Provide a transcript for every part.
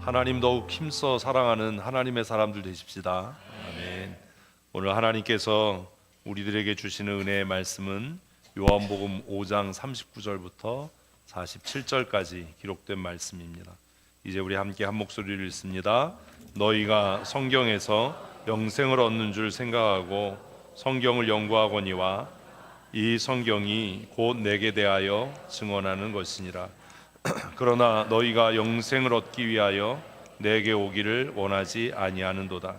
하나님 더욱 힘써 사랑하는 하나님의 사람들 되십시다. 아멘. 오늘 하나님께서 우리들에게 주시는 은혜의 말씀은 요한복음 5장 39절부터 47절까지 기록된 말씀입니다. 이제 우리 함께 한 목소리를 읽습니다. 너희가 성경에서 영생을 얻는 줄 생각하고 성경을 연구하거니와 이 성경이 곧 내게 대하여 증언하는 것이니라. 그러나 너희가 영생을 얻기 위하여 내게 오기를 원하지 아니하는도다.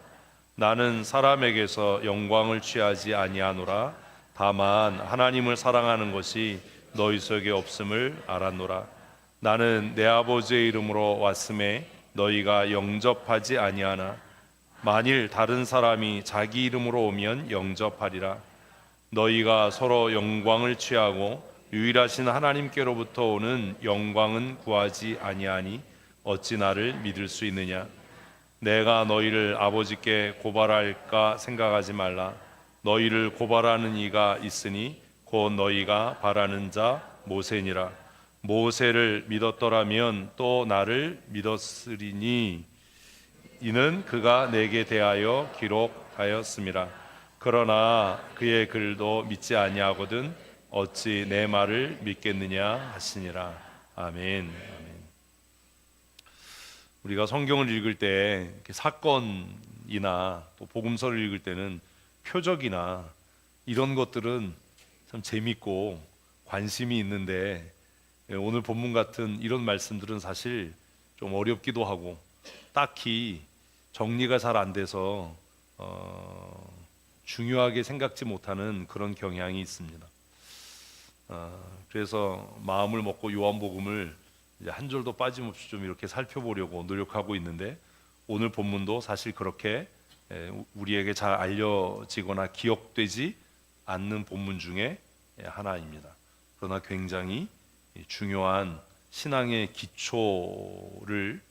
나는 사람에게서 영광을 취하지 아니하노라. 다만 하나님을 사랑하는 것이 너희 속에 없음을 알았노라. 나는 내 아버지의 이름으로 왔음에 너희가 영접하지 아니하나 만일 다른 사람이 자기 이름으로 오면 영접하리라. 너희가 서로 영광을 취하고 유일하신 하나님께로부터 오는 영광은 구하지 아니하니 어찌 나를 믿을 수 있느냐? 내가 너희를 아버지께 고발할까 생각하지 말라. 너희를 고발하는 이가 있으니 곧 너희가 바라는 자 모세니라. 모세를 믿었더라면 또 나를 믿었으리니 이는 그가 내게 대하여 기록하였음이라. 그러나 그의 글도 믿지 아니하거든 어찌 내 말을 믿겠느냐 하시니라. 아멘. 아멘. 우리가 성경을 읽을 때 사건이나 또 복음서를 읽을 때는 표적이나 이런 것들은 참 재밌고 관심이 있는데 오늘 본문 같은 이런 말씀들은 사실 좀 어렵기도 하고 딱히 정리가 잘 안 돼서 중요하게 생각지 못하는 그런 경향이 있습니다. 그래서 마음을 먹고 요한복음을 이제 한 절도 빠짐없이 좀 이렇게 살펴보려고 노력하고 있는데 오늘 본문도 사실 그렇게 우리에게 잘 알려지거나 기억되지 않는 본문 중에 하나입니다. 그러나 굉장히 중요한 신앙의 기초를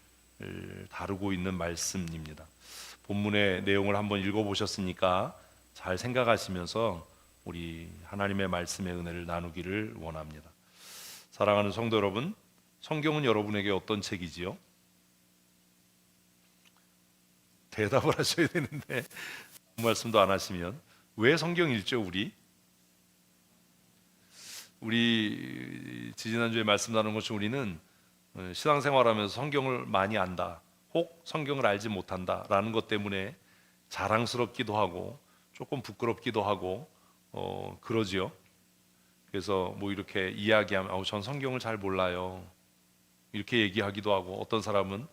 다루고 있는 말씀입니다. 본문의 내용을 한번 읽어보셨으니까 잘 생각하시면서 우리 하나님의 말씀의 은혜를 나누기를 원합니다. 사랑하는 성도 여러분, 성경은 여러분에게 어떤 책이지요? 대답을 하셔야 되는데 그 말씀도 안 하시면 왜 성경 읽죠? 우리 지지난주에 말씀 나눈 것처럼 우리는 신앙생활하면서 성경을 많이 안다, 혹 성경을 알지 못한다라는 것 때문에 자랑스럽기도 하고 조금 부끄럽기도 하고 그러지요. 그래서 뭐 이렇게 이야기하면 전 성경을 잘 몰라요 이렇게 얘기하기도 하고, 어떤 사람은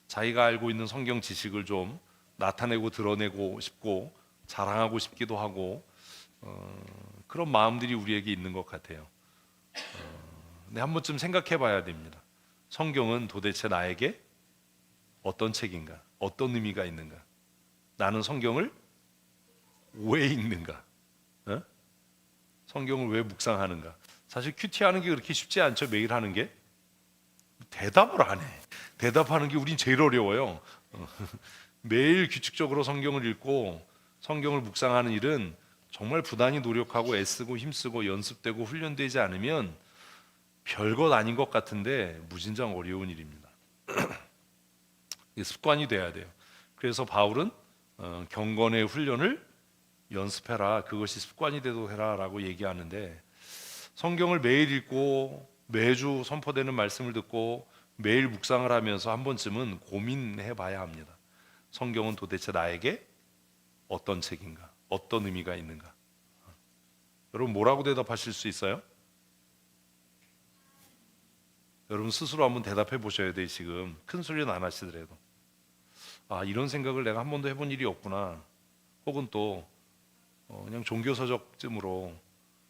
자기가 알고 있는 성경 지식을 좀 나타내고 드러내고 싶고 자랑하고 싶기도 하고 그런 마음들이 우리에게 있는 것 같아요. 근데 한 번쯤 생각해 봐야 됩니다. 성경은 도대체 나에게 어떤 책인가? 어떤 의미가 있는가? 나는 성경을 왜 읽는가? 성경을 왜 묵상하는가? 사실 큐티하는 게 그렇게 쉽지 않죠. 매일 하는 게. 대답을 안 해. 대답하는 게 우린 제일 어려워요. 매일 규칙적으로 성경을 읽고 성경을 묵상하는 일은 정말 부단히 노력하고 애쓰고 힘쓰고 연습되고 훈련되지 않으면 별것 아닌 것 같은데 무진장 어려운 일입니다. 습관이 돼야 돼요. 그래서 바울은 경건의 훈련을 연습해라, 그것이 습관이 되도록 해라 라고 얘기하는데, 성경을 매일 읽고 매주 선포되는 말씀을 듣고 매일 묵상을 하면서 한 번쯤은 고민해 봐야 합니다. 성경은 도대체 나에게 어떤 책인가? 어떤 의미가 있는가? 여러분 뭐라고 대답하실 수 있어요? 여러분 스스로 한번 대답해 보셔야 돼요. 지금 큰 소리는 안 하시더라도 이런 생각을 내가 한 번도 해본 일이 없구나, 혹은 또 그냥 종교서적쯤으로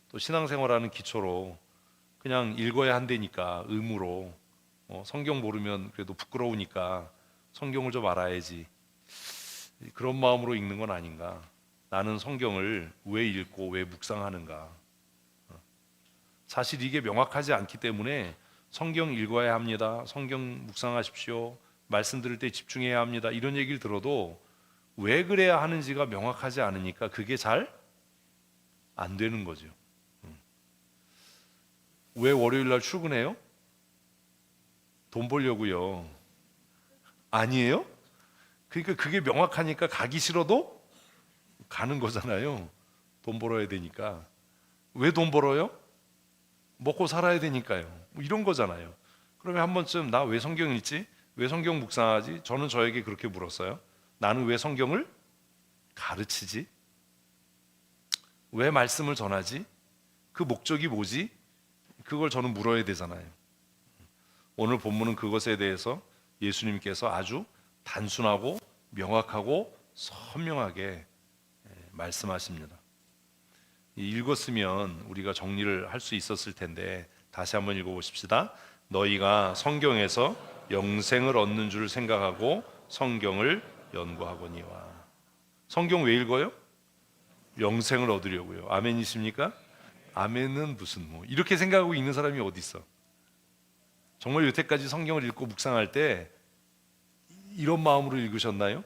또 신앙생활하는 기초로 그냥 읽어야 한다니까 의무로 성경 모르면 그래도 부끄러우니까 성경을 좀 알아야지, 그런 마음으로 읽는 건 아닌가? 나는 성경을 왜 읽고 왜 묵상하는가? 사실 이게 명확하지 않기 때문에 성경 읽어야 합니다, 성경 묵상하십시오, 말씀 들을 때 집중해야 합니다 이런 얘기를 들어도 왜 그래야 하는지가 명확하지 않으니까 그게 잘 안 되는 거죠. 왜 월요일 날 출근해요? 돈 벌려고요. 아니에요? 그러니까 그게 명확하니까 가기 싫어도 가는 거잖아요. 돈 벌어야 되니까. 왜 돈 벌어요? 먹고 살아야 되니까요. 뭐 이런 거잖아요. 그러면 한 번쯤 나 왜 성경 읽지? 왜 성경 묵상하지? 저는 저에게 그렇게 물었어요. 나는 왜 성경을 가르치지? 왜 말씀을 전하지? 그 목적이 뭐지? 그걸 저는 물어야 되잖아요. 오늘 본문은 그것에 대해서 예수님께서 아주 단순하고 명확하고 선명하게 말씀하십니다. 읽었으면 우리가 정리를 할 수 있었을 텐데 다시 한번 읽어보십시다. 너희가 성경에서 영생을 얻는 줄 생각하고 성경을 연구하거니와. 성경 왜 읽어요? 영생을 얻으려고요. 아멘이십니까? 아멘은 무슨 뭐 이렇게 생각하고 있는 사람이 어디 있어? 정말 여태까지 성경을 읽고 묵상할 때 이런 마음으로 읽으셨나요?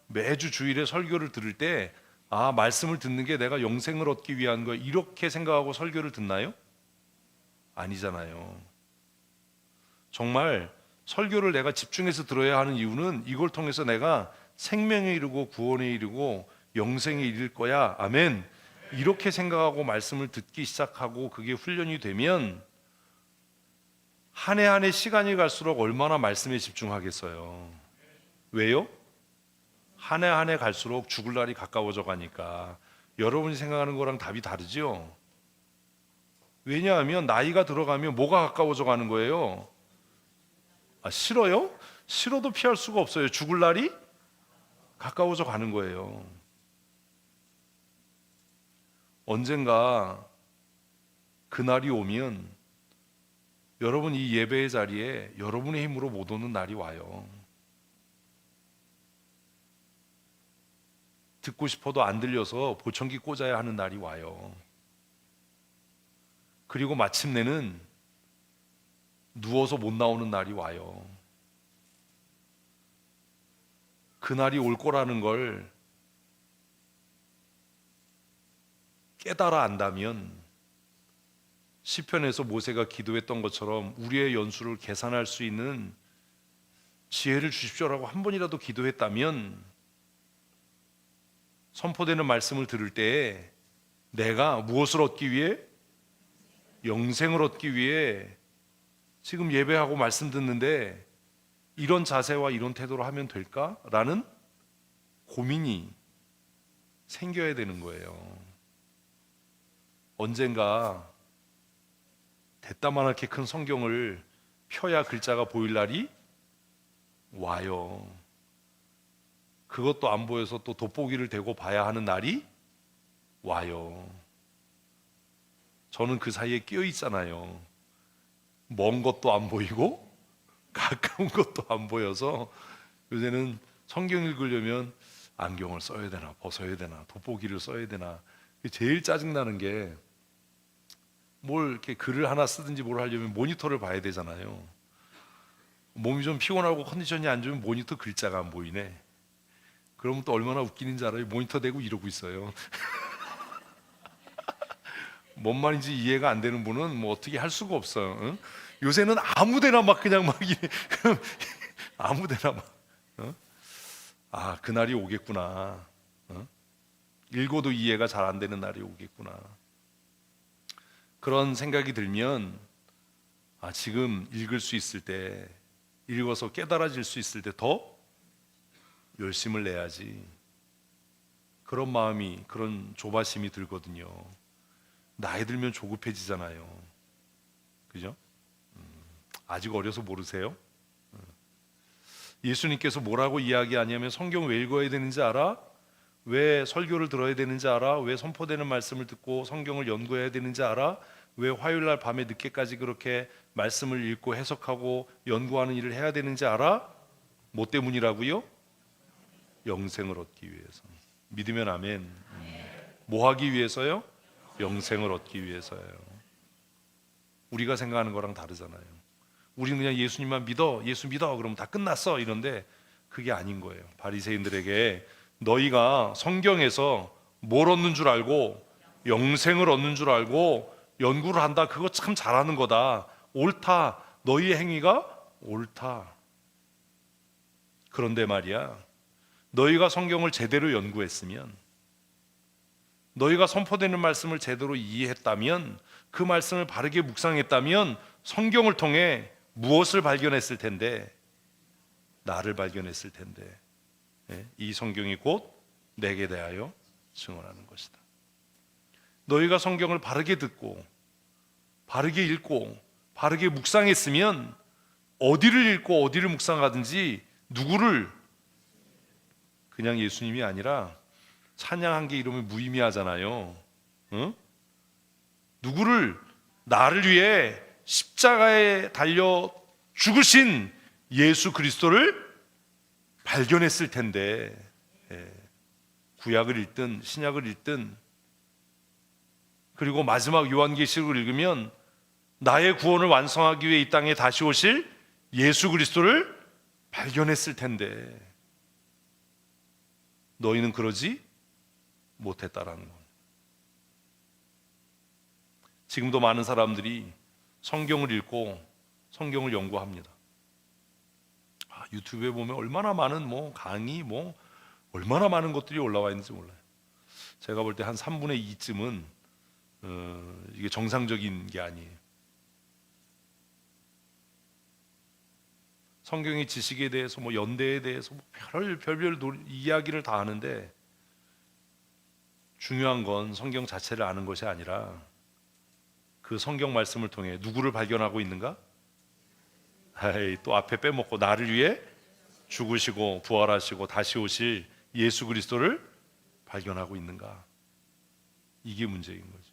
매주 주일에 설교를 들을 때 말씀을 듣는 게 내가 영생을 얻기 위한 거 이렇게 생각하고 설교를 듣나요? 아니잖아요. 정말 설교를 내가 집중해서 들어야 하는 이유는 이걸 통해서 내가 생명에 이르고 구원에 이르고 영생에 이를 거야. 아멘. 이렇게 생각하고 말씀을 듣기 시작하고 그게 훈련이 되면 한 해 한 해 시간이 갈수록 얼마나 말씀에 집중하겠어요. 왜요? 한 해 한 해 갈수록 죽을 날이 가까워져 가니까 여러분이 생각하는 거랑 답이 다르죠. 왜냐하면 나이가 들어가면 뭐가 가까워져 가는 거예요? 싫어요? 싫어도 피할 수가 없어요. 죽을 날이 가까워져 가는 거예요. 언젠가 그날이 오면 여러분 이 예배의 자리에 여러분의 힘으로 못 오는 날이 와요. 듣고 싶어도 안 들려서 보청기 꽂아야 하는 날이 와요. 그리고 마침내는 누워서 못 나오는 날이 와요. 그날이 올 거라는 걸 깨달아 안다면 시편에서 모세가 기도했던 것처럼 우리의 연수를 계산할 수 있는 지혜를 주십시오라고 한 번이라도 기도했다면 선포되는 말씀을 들을 때에 내가 무엇을 얻기 위해? 영생을 얻기 위해 지금 예배하고 말씀 듣는데 이런 자세와 이런 태도로 하면 될까? 라는 고민이 생겨야 되는 거예요. 언젠가 대따만하게 큰 성경을 펴야 글자가 보일 날이 와요. 그것도 안 보여서 또 돋보기를 대고 봐야 하는 날이 와요. 저는 그 사이에 끼어 있잖아요. 먼 것도 안 보이고 가까운 것도 안 보여서 요새는 성경 읽으려면 안경을 써야 되나 벗어야 되나 돋보기를 써야 되나. 제일 짜증나는 게 뭘 이렇게 글을 하나 쓰든지 뭘 하려면 모니터를 봐야 되잖아요. 몸이 좀 피곤하고 컨디션이 안 좋으면 모니터 글자가 안 보이네. 그러면 또 얼마나 웃기는지 알아요? 모니터 대고 이러고 있어요. 뭔 말인지 이해가 안 되는 분은 뭐 어떻게 할 수가 없어요. 응? 요새는 아무데나 막 그냥 막 아무데나 막 그날이 오겠구나. 읽어도 이해가 잘 안 되는 날이 오겠구나. 그런 생각이 들면 지금 읽을 수 있을 때 읽어서 깨달아질 수 있을 때 더 열심을 내야지. 그런 마음이 그런 조바심이 들거든요. 나이 들면 조급해지잖아요. 그죠? 아직 어려서 모르세요? 예수님께서 뭐라고 이야기하냐면 성경 왜 읽어야 되는지 알아? 왜 설교를 들어야 되는지 알아? 왜 선포되는 말씀을 듣고 성경을 연구해야 되는지 알아? 왜 화요일날 밤에 늦게까지 그렇게 말씀을 읽고 해석하고 연구하는 일을 해야 되는지 알아? 뭐 때문이라고요? 영생을 얻기 위해서. 믿으면 아멘. 뭐 하기 위해서요? 영생을 얻기 위해서예요. 우리가 생각하는 거랑 다르잖아요. 우리는 그냥 예수님만 믿어, 예수 믿어 그러면 다 끝났어 이런데 그게 아닌 거예요. 바리새인들에게 너희가 성경에서 뭘 얻는 줄 알고 영생을 얻는 줄 알고 연구를 한다. 그거 참 잘하는 거다. 옳다. 너희의 행위가 옳다. 그런데 말이야, 너희가 성경을 제대로 연구했으면, 너희가 선포되는 말씀을 제대로 이해했다면, 그 말씀을 바르게 묵상했다면 성경을 통해 무엇을 발견했을 텐데? 나를 발견했을 텐데. 이 성경이 곧 내게 대하여 증언하는 것이다. 너희가 성경을 바르게 듣고 바르게 읽고 바르게 묵상했으면 어디를 읽고 어디를 묵상하든지 누구를, 그냥 예수님이 아니라 찬양한 게 이러면 무의미하잖아요. 응? 누구를, 나를 위해 십자가에 달려 죽으신 예수 그리스도를 발견했을 텐데, 구약을 읽든 신약을 읽든, 그리고 마지막 요한계시록을 읽으면 나의 구원을 완성하기 위해 이 땅에 다시 오실 예수 그리스도를 발견했을 텐데, 너희는 그러지 못했다라는 것. 지금도 많은 사람들이 성경을 읽고 성경을 연구합니다. 유튜브에 보면 얼마나 많은 강의 얼마나 많은 것들이 올라와 있는지 몰라요. 제가 볼 때 한 3분의 2쯤은 이게 정상적인 게 아니에요. 성경의 지식에 대해서 연대에 대해서 별별 이야기를 다 하는데, 중요한 건 성경 자체를 아는 것이 아니라 그 성경 말씀을 통해 누구를 발견하고 있는가? 또 앞에 빼먹고 나를 위해 죽으시고 부활하시고 다시 오실 예수 그리스도를 발견하고 있는가? 이게 문제인 거죠.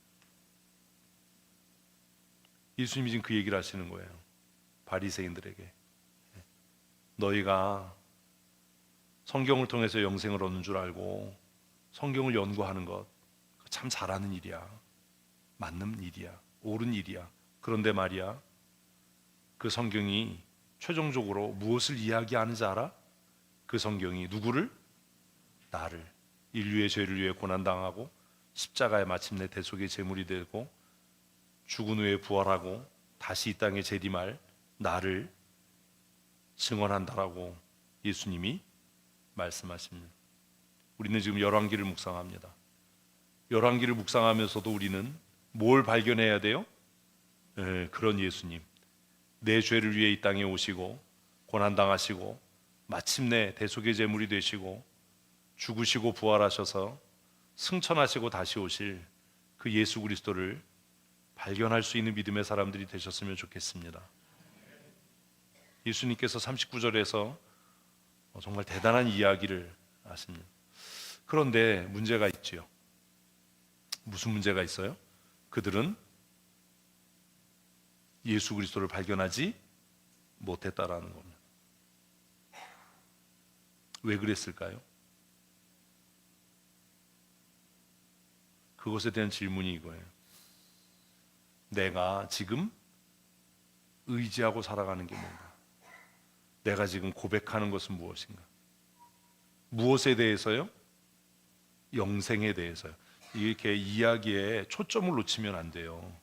예수님이 지금 그 얘기를 하시는 거예요. 바리새인들에게. 너희가 성경을 통해서 영생을 얻는 줄 알고 성경을 연구하는 것 참 잘하는 일이야. 맞는 일이야. 옳은 일이야. 그런데 말이야, 그 성경이 최종적으로 무엇을 이야기하는지 알아? 그 성경이 누구를? 나를, 인류의 죄를 위해 고난당하고 십자가에 마침내 대속의 제물이 되고 죽은 후에 부활하고 다시 이 땅에 재림할 나를 증언한다라고 예수님이 말씀하십니다. 우리는 지금 열왕기를 묵상합니다. 열왕기를 묵상하면서도 우리는 뭘 발견해야 돼요? 그런 예수님, 내 죄를 위해 이 땅에 오시고 고난당하시고 마침내 대속의 제물이 되시고 죽으시고 부활하셔서 승천하시고 다시 오실 그 예수 그리스도를 발견할 수 있는 믿음의 사람들이 되셨으면 좋겠습니다. 예수님께서 39절에서 정말 대단한 이야기를 하십니다. 그런데 문제가 있지요. 무슨 문제가 있어요? 그들은 예수 그리스도를 발견하지 못했다라는 겁니다. 왜 그랬을까요? 그것에 대한 질문이 이거예요. 내가 지금 의지하고 살아가는 게 뭔가? 내가 지금 고백하는 것은 무엇인가? 무엇에 대해서요? 영생에 대해서요. 이렇게 이야기에 초점을 놓치면 안 돼요.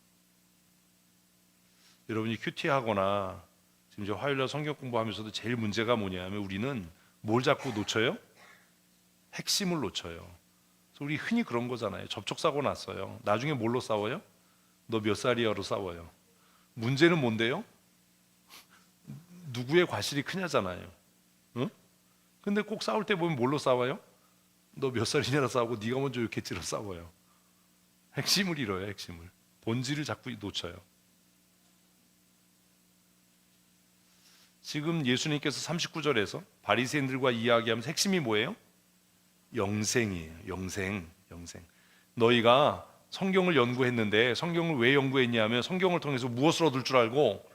여러분이 큐티하거나 지금 이제 화요일날 성경 공부하면서도 제일 문제가 뭐냐면 우리는 뭘 자꾸 놓쳐요? 핵심을 놓쳐요. 그래서 우리 흔히 그런 거잖아요. 접촉사고 났어요. 나중에 뭘로 싸워요? 너 몇 살이야로 싸워요. 문제는 뭔데요? 누구의 과실이 크냐잖아요. 응? 근데 꼭 싸울 때 보면 뭘로 싸워요? 너 몇 살이냐로 싸우고 네가 먼저 욕했지로 싸워요. 핵심을 잃어요. 핵심을. 본질을 자꾸 놓쳐요. 지금 예수님께서 39절에서 바리새인들과 이야기하면서 핵심이 뭐예요? 영생이에요. 영생. 너희가 성경을 연구했는데 성경을 왜 연구했냐면 성경을 통해서 무엇을 얻을 줄 알고?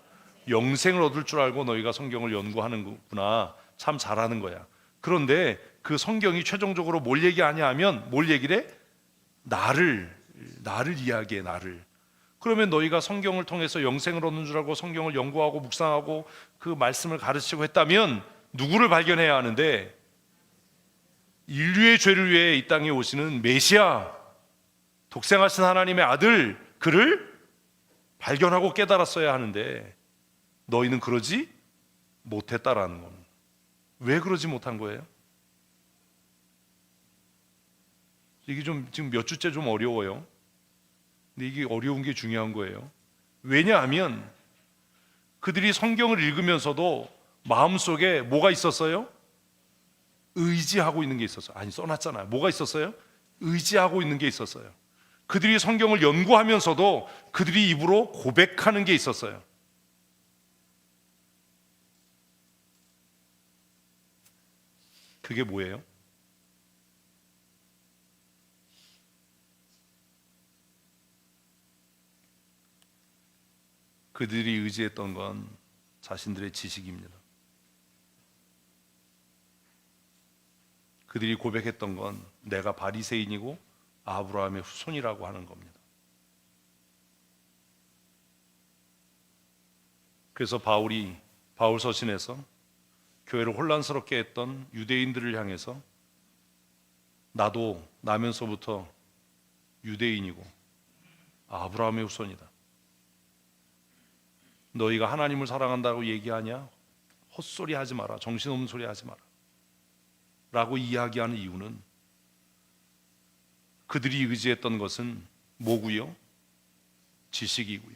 영생을 얻을 줄 알고 너희가 성경을 연구하는구나. 참 잘하는 거야. 그런데 그 성경이 최종적으로 뭘 얘기하냐 하면 뭘 얘기를 해? 나를 이야기해. 나를. 그러면 너희가 성경을 통해서 영생을 얻는 줄 알고 성경을 연구하고 묵상하고 그 말씀을 가르치고 했다면 누구를 발견해야 하는데? 인류의 죄를 위해 이 땅에 오시는 메시아, 독생하신 하나님의 아들, 그를 발견하고 깨달았어야 하는데 너희는 그러지 못했다라는 겁니다. 왜 그러지 못한 거예요? 이게 지금 몇 주째 좀 어려워요. 근데 이게 어려운 게 중요한 거예요. 왜냐하면 그들이 성경을 읽으면서도 마음속에 뭐가 있었어요? 의지하고 있는 게 있었어요. 아니, 써놨잖아요. 뭐가 있었어요? 의지하고 있는 게 있었어요. 그들이 성경을 연구하면서도 그들이 입으로 고백하는 게 있었어요. 그게 뭐예요? 그들이 의지했던 건 자신들의 지식입니다. 그들이 고백했던 건 내가 바리새인이고 아브라함의 후손이라고 하는 겁니다. 그래서 바울 서신에서 교회를 혼란스럽게 했던 유대인들을 향해서 나도 나면서부터 유대인이고 아브라함의 후손이다. 너희가 하나님을 사랑한다고 얘기하냐? 헛소리 하지 마라. 정신없는 소리 하지 마라. 라고 이야기하는 이유는 그들이 의지했던 것은 뭐고요? 지식이고요.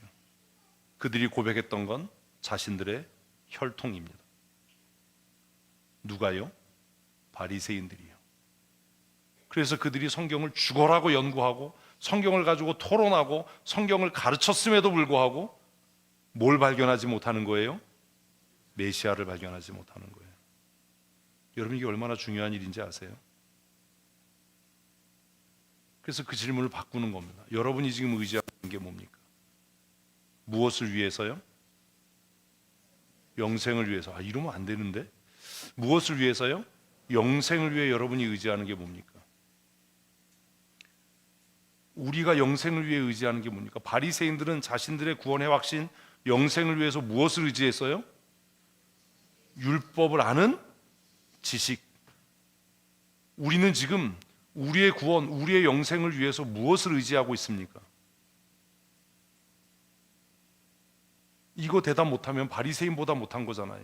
그들이 고백했던 건 자신들의 혈통입니다. 누가요? 바리새인들이요. 그래서 그들이 성경을 죽어라고 연구하고 성경을 가지고 토론하고 성경을 가르쳤음에도 불구하고 뭘 발견하지 못하는 거예요? 메시아를 발견하지 못하는 거예요. 여러분, 이게 얼마나 중요한 일인지 아세요? 그래서 그 질문을 바꾸는 겁니다. 여러분이 지금 의지하는 게 뭡니까? 무엇을 위해서요? 영생을 위해서. 이러면 안 되는데. 무엇을 위해서요? 영생을 위해 여러분이 의지하는 게 뭡니까? 우리가 영생을 위해 의지하는 게 뭡니까? 바리새인들은 자신들의 구원의 확신, 영생을 위해서 무엇을 의지했어요? 율법을 아는 지식. 우리는 지금 우리의 구원, 우리의 영생을 위해서 무엇을 의지하고 있습니까? 이거 대답 못하면 바리새인보다 못한 거잖아요.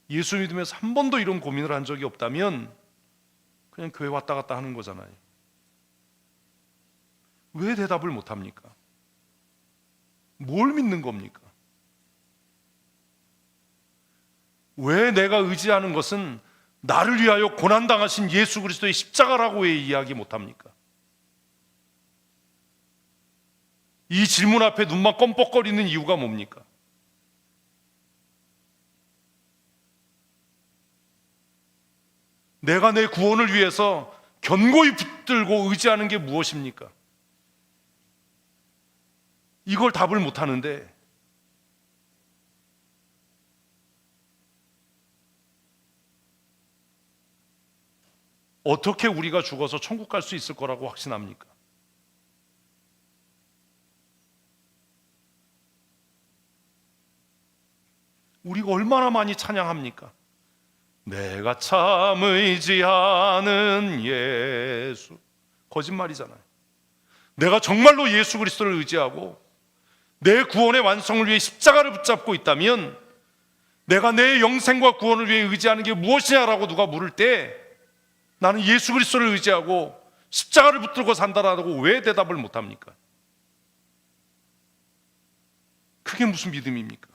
예수 믿으면서 한 번도 이런 고민을 한 적이 없다면 그냥 교회 왔다 갔다 하는 거잖아요. 왜 대답을 못합니까? 뭘 믿는 겁니까? 왜 내가 의지하는 것은 나를 위하여 고난당하신 예수 그리스도의 십자가라고 왜 이야기 못합니까? 이 질문 앞에 눈만 껌뻑거리는 이유가 뭡니까? 내가 내 구원을 위해서 견고히 붙들고 의지하는 게 무엇입니까? 이걸 답을 못하는데 어떻게 우리가 죽어서 천국 갈 수 있을 거라고 확신합니까? 우리가 얼마나 많이 찬양합니까? 내가 참 의지하는 예수. 거짓말이잖아요. 내가 정말로 예수 그리스도를 의지하고 내 구원의 완성을 위해 십자가를 붙잡고 있다면 내가 내 영생과 구원을 위해 의지하는 게 무엇이냐라고 누가 물을 때 나는 예수 그리스도를 의지하고 십자가를 붙들고 산다라고 왜 대답을 못합니까? 그게 무슨 믿음입니까?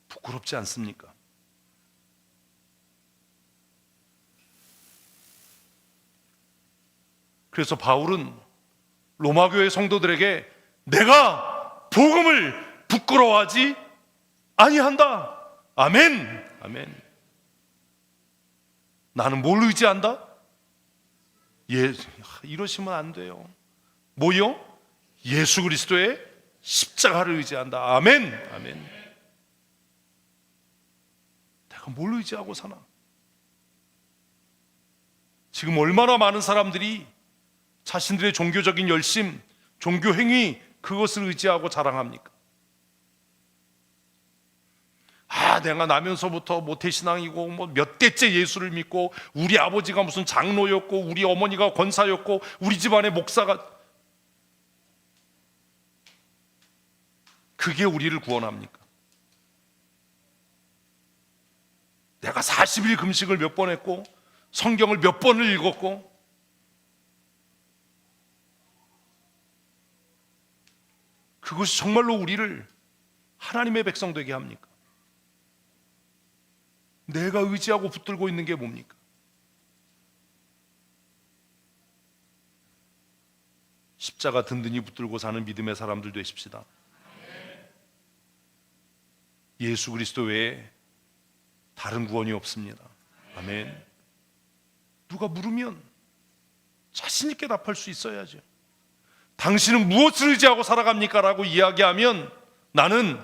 부끄럽지 않습니까? 그래서 바울은 로마교회 성도들에게 내가 복음을 부끄러워하지 아니한다. 아멘. 아멘. 나는 뭘 의지한다? 이러시면 안 돼요. 뭐요? 예수 그리스도의 십자가를 의지한다. 아멘. 아멘. 내가 뭘 의지하고 사나? 지금 얼마나 많은 사람들이 자신들의 종교적인 열심, 종교 행위, 그것을 의지하고 자랑합니까? 내가 나면서부터 모태신앙이고 뭐 몇 대째 예수를 믿고 우리 아버지가 무슨 장로였고 우리 어머니가 권사였고 우리 집안의 목사가, 그게 우리를 구원합니까? 내가 40일 금식을 몇 번 했고 성경을 몇 번을 읽었고, 그것이 정말로 우리를 하나님의 백성 되게 합니까? 내가 의지하고 붙들고 있는 게 뭡니까? 십자가 든든히 붙들고 사는 믿음의 사람들 되십시다. 예수 그리스도 외에 다른 구원이 없습니다. 아멘. 누가 물으면 자신 있게 답할 수 있어야죠. 당신은 무엇을 의지하고 살아갑니까? 라고 이야기하면 나는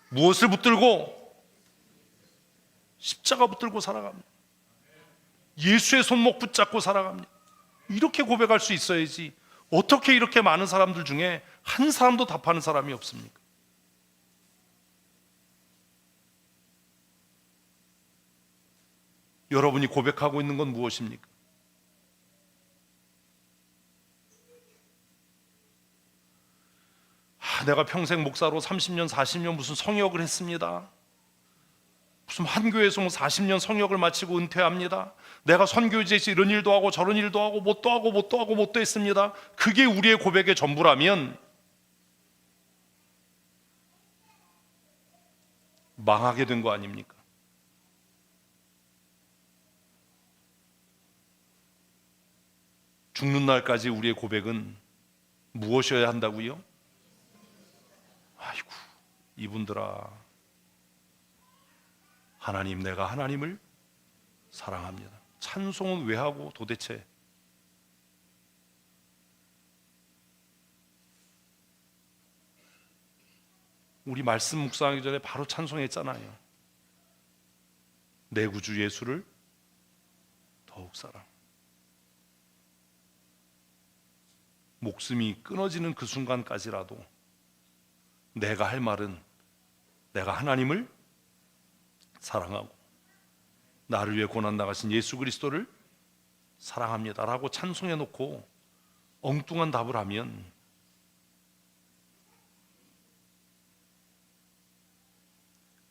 무엇을 붙들고? 십자가 붙들고 살아갑니다. 예수의 손목 붙잡고 살아갑니다. 이렇게 고백할 수 있어야지. 어떻게 이렇게 많은 사람들 중에 한 사람도 답하는 사람이 없습니까? 여러분이 고백하고 있는 건 무엇입니까? 내가 평생 목사로 30년, 40년 무슨 성역을 했습니다. 무슨 한 교회에서 40년 성역을 마치고 은퇴합니다. 내가 선교지에서 이런 일도 하고 저런 일도 하고 뭣도 하고 뭣도 하고 뭣도 했습니다. 그게 우리의 고백의 전부라면 망하게 된 거 아닙니까? 죽는 날까지 우리의 고백은 무엇이어야 한다고요? 아이고, 이분들아, 하나님, 내가 하나님을 사랑합니다. 찬송은 왜 하고 도대체? 우리 말씀 묵상하기 전에 바로 찬송했잖아요. 내 구주 예수를 더욱 사랑. 목숨이 끊어지는 그 순간까지라도 내가 할 말은 내가 하나님을 사랑하고 나를 위해 고난 나가신 예수 그리스도를 사랑합니다라고 찬송해 놓고 엉뚱한 답을 하면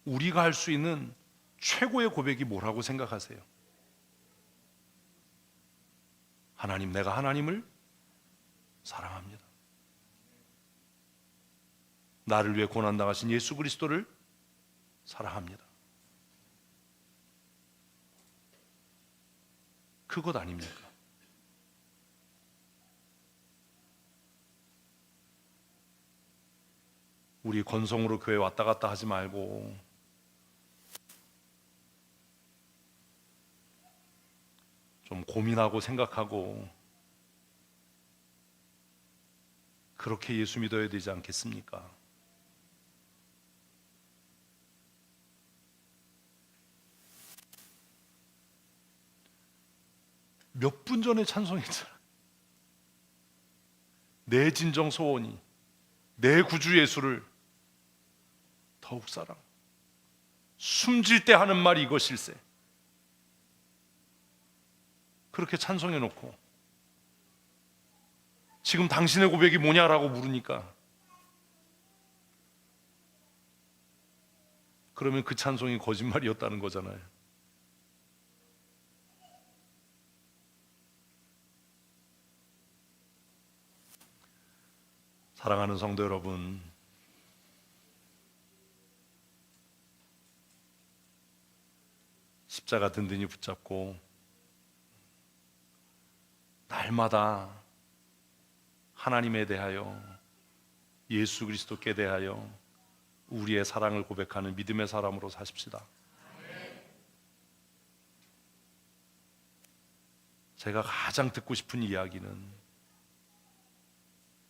우리가 할 수 있는 최고의 고백이 뭐라고 생각하세요? 하나님, 내가 하나님을 사랑합니다. 나를 위해 고난 당하신 예수 그리스도를 사랑합니다. 그것 아닙니까? 우리 건성으로 교회 왔다 갔다 하지 말고 좀 고민하고 생각하고 그렇게 예수 믿어야 되지 않겠습니까? 몇 분 전에 찬송했잖아. 내 진정 소원이 내 구주 예수를 더욱 사랑. 숨질 때 하는 말이 이것일세. 그렇게 찬송해 놓고 지금 당신의 고백이 뭐냐라고 물으니까 그러면 그 찬송이 거짓말이었다는 거잖아요. 사랑하는 성도 여러분, 십자가 든든히 붙잡고 날마다 하나님에 대하여, 예수 그리스도께 대하여 우리의 사랑을 고백하는 믿음의 사람으로 사십시다. 제가 가장 듣고 싶은 이야기는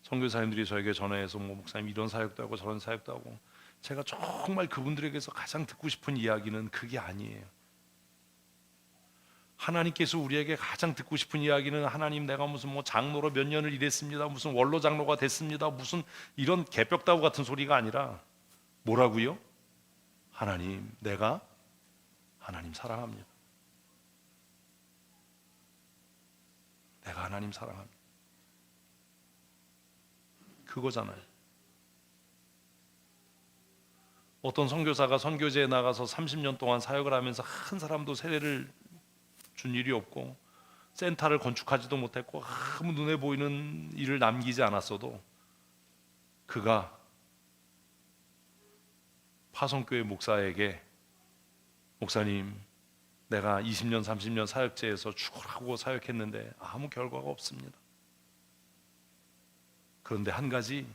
선교사님들이 저에게 전화해서 목사님 이런 사역도 하고 저런 사역도 하고, 제가 정말 그분들에게서 가장 듣고 싶은 이야기는 그게 아니에요. 하나님께서 우리에게 가장 듣고 싶은 이야기는 하나님, 내가 무슨 장로로 몇 년을 일했습니다, 무슨 원로 장로가 됐습니다, 무슨 이런 개벽다구 같은 소리가 아니라 뭐라고요? 하나님, 내가 하나님 사랑합니다. 내가 하나님 사랑합니다. 그거잖아요. 어떤 선교사가 선교제에 나가서 30년 동안 사역을 하면서 한 사람도 세례를 준 일이 없고 센터를 건축하지도 못했고 아무 눈에 보이는 일을 남기지 않았어도 그가 파송교회 목사에게 목사님, 내가 20년 30년 사역제에서 죽으라고 사역했는데 아무 결과가 없습니다. 그런데 한 가지,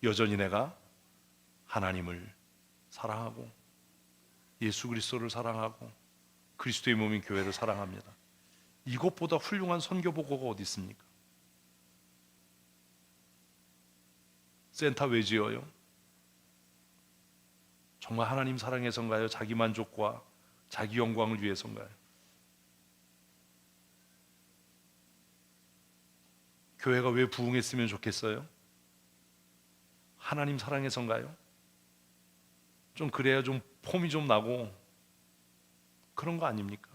여전히 내가 하나님을 사랑하고 예수 그리스도를 사랑하고 그리스도의 몸인 교회를 사랑합니다. 이것보다 훌륭한 선교 보고가 어디 있습니까? 센터 왜 지어요? 정말 하나님 사랑해서인가요? 자기 만족과 자기 영광을 위해서인가요? 교회가 왜 부흥했으면 좋겠어요? 하나님 사랑해서인가요? 좀 그래야 좀 폼이 좀 나고 그런 거 아닙니까?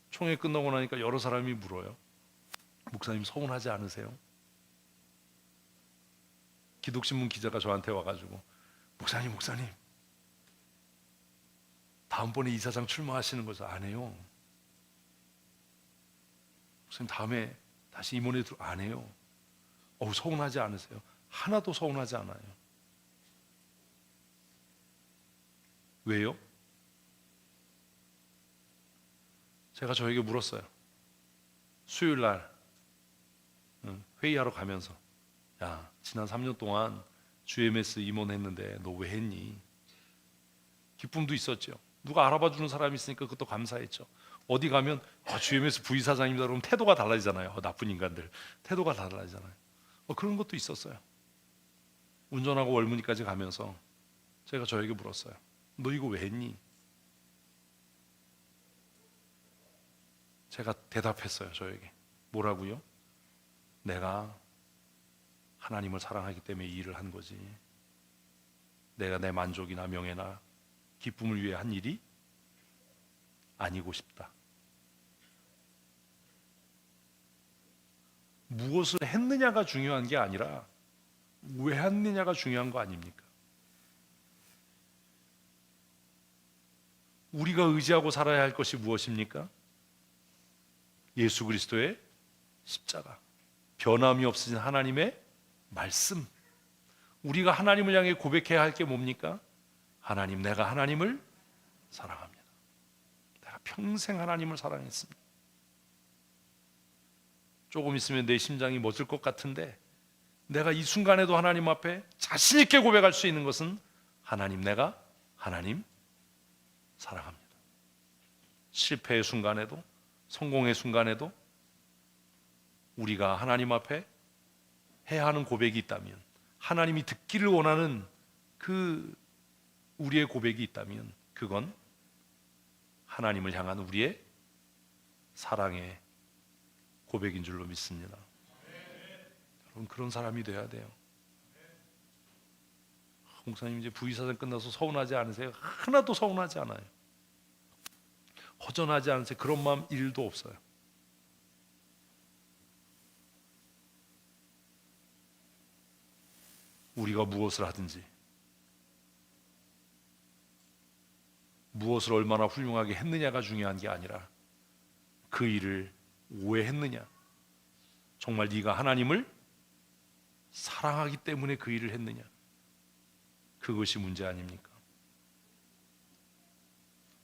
총회 끝나고 나니까 여러 사람이 물어요. 목사님 서운하지 않으세요? 기독신문 기자가 저한테 와가지고 목사님 다음번에 이사장 출마하시는 것을 안 해요. 목사님 다음에 다시 임원회 안 해요. 서운하지 않으세요? 하나도 서운하지 않아요. 왜요? 제가 저에게 물었어요. 수요일 날 회의하러 가면서 야, 지난 3년 동안 GMS 임원했는데 너 왜 했니? 기쁨도 있었죠. 누가 알아봐 주는 사람이 있으니까 그것도 감사했죠. 어디 가면 GMS 부이사장입니다 그러면 태도가 달라지잖아요. 나쁜 인간들 태도가 달라지잖아요. 그런 것도 있었어요. 운전하고 월무니까지 가면서 제가 저에게 물었어요. 너 이거 왜 했니? 제가 대답했어요. 저에게 뭐라고요? 내가 하나님을 사랑하기 때문에 이 일을 한 거지. 내가 내 만족이나 명예나 기쁨을 위해 한 일이 아니고 싶다. 무엇을 했느냐가 중요한 게 아니라 왜 했느냐가 중요한 거 아닙니까? 우리가 의지하고 살아야 할 것이 무엇입니까? 예수 그리스도의 십자가, 변함이 없으신 하나님의 말씀. 우리가 하나님을 향해 고백해야 할 게 뭡니까? 하나님, 내가 하나님을 사랑합니다. 내가 평생 하나님을 사랑했습니다. 조금 있으면 내 심장이 멎을 것 같은데 내가 이 순간에도 하나님 앞에 자신 있게 고백할 수 있는 것은 하나님, 내가 하나님 사랑합니다. 실패의 순간에도 성공의 순간에도 우리가 하나님 앞에 해야 하는 고백이 있다면, 하나님이 듣기를 원하는 그 우리의 고백이 있다면 그건 하나님을 향한 우리의 사랑의 고백인 줄로 믿습니다. 여러분, 그런 사람이 돼야 돼요. 목사님 이제 부의사장 끝나서 서운하지 않으세요? 하나도 서운하지 않아요. 허전하지 않으세요? 그런 마음 1도 없어요. 우리가 무엇을 하든지 무엇을 얼마나 훌륭하게 했느냐가 중요한 게 아니라 그 일을 왜 했느냐, 정말 네가 하나님을 사랑하기 때문에 그 일을 했느냐, 그것이 문제 아닙니까?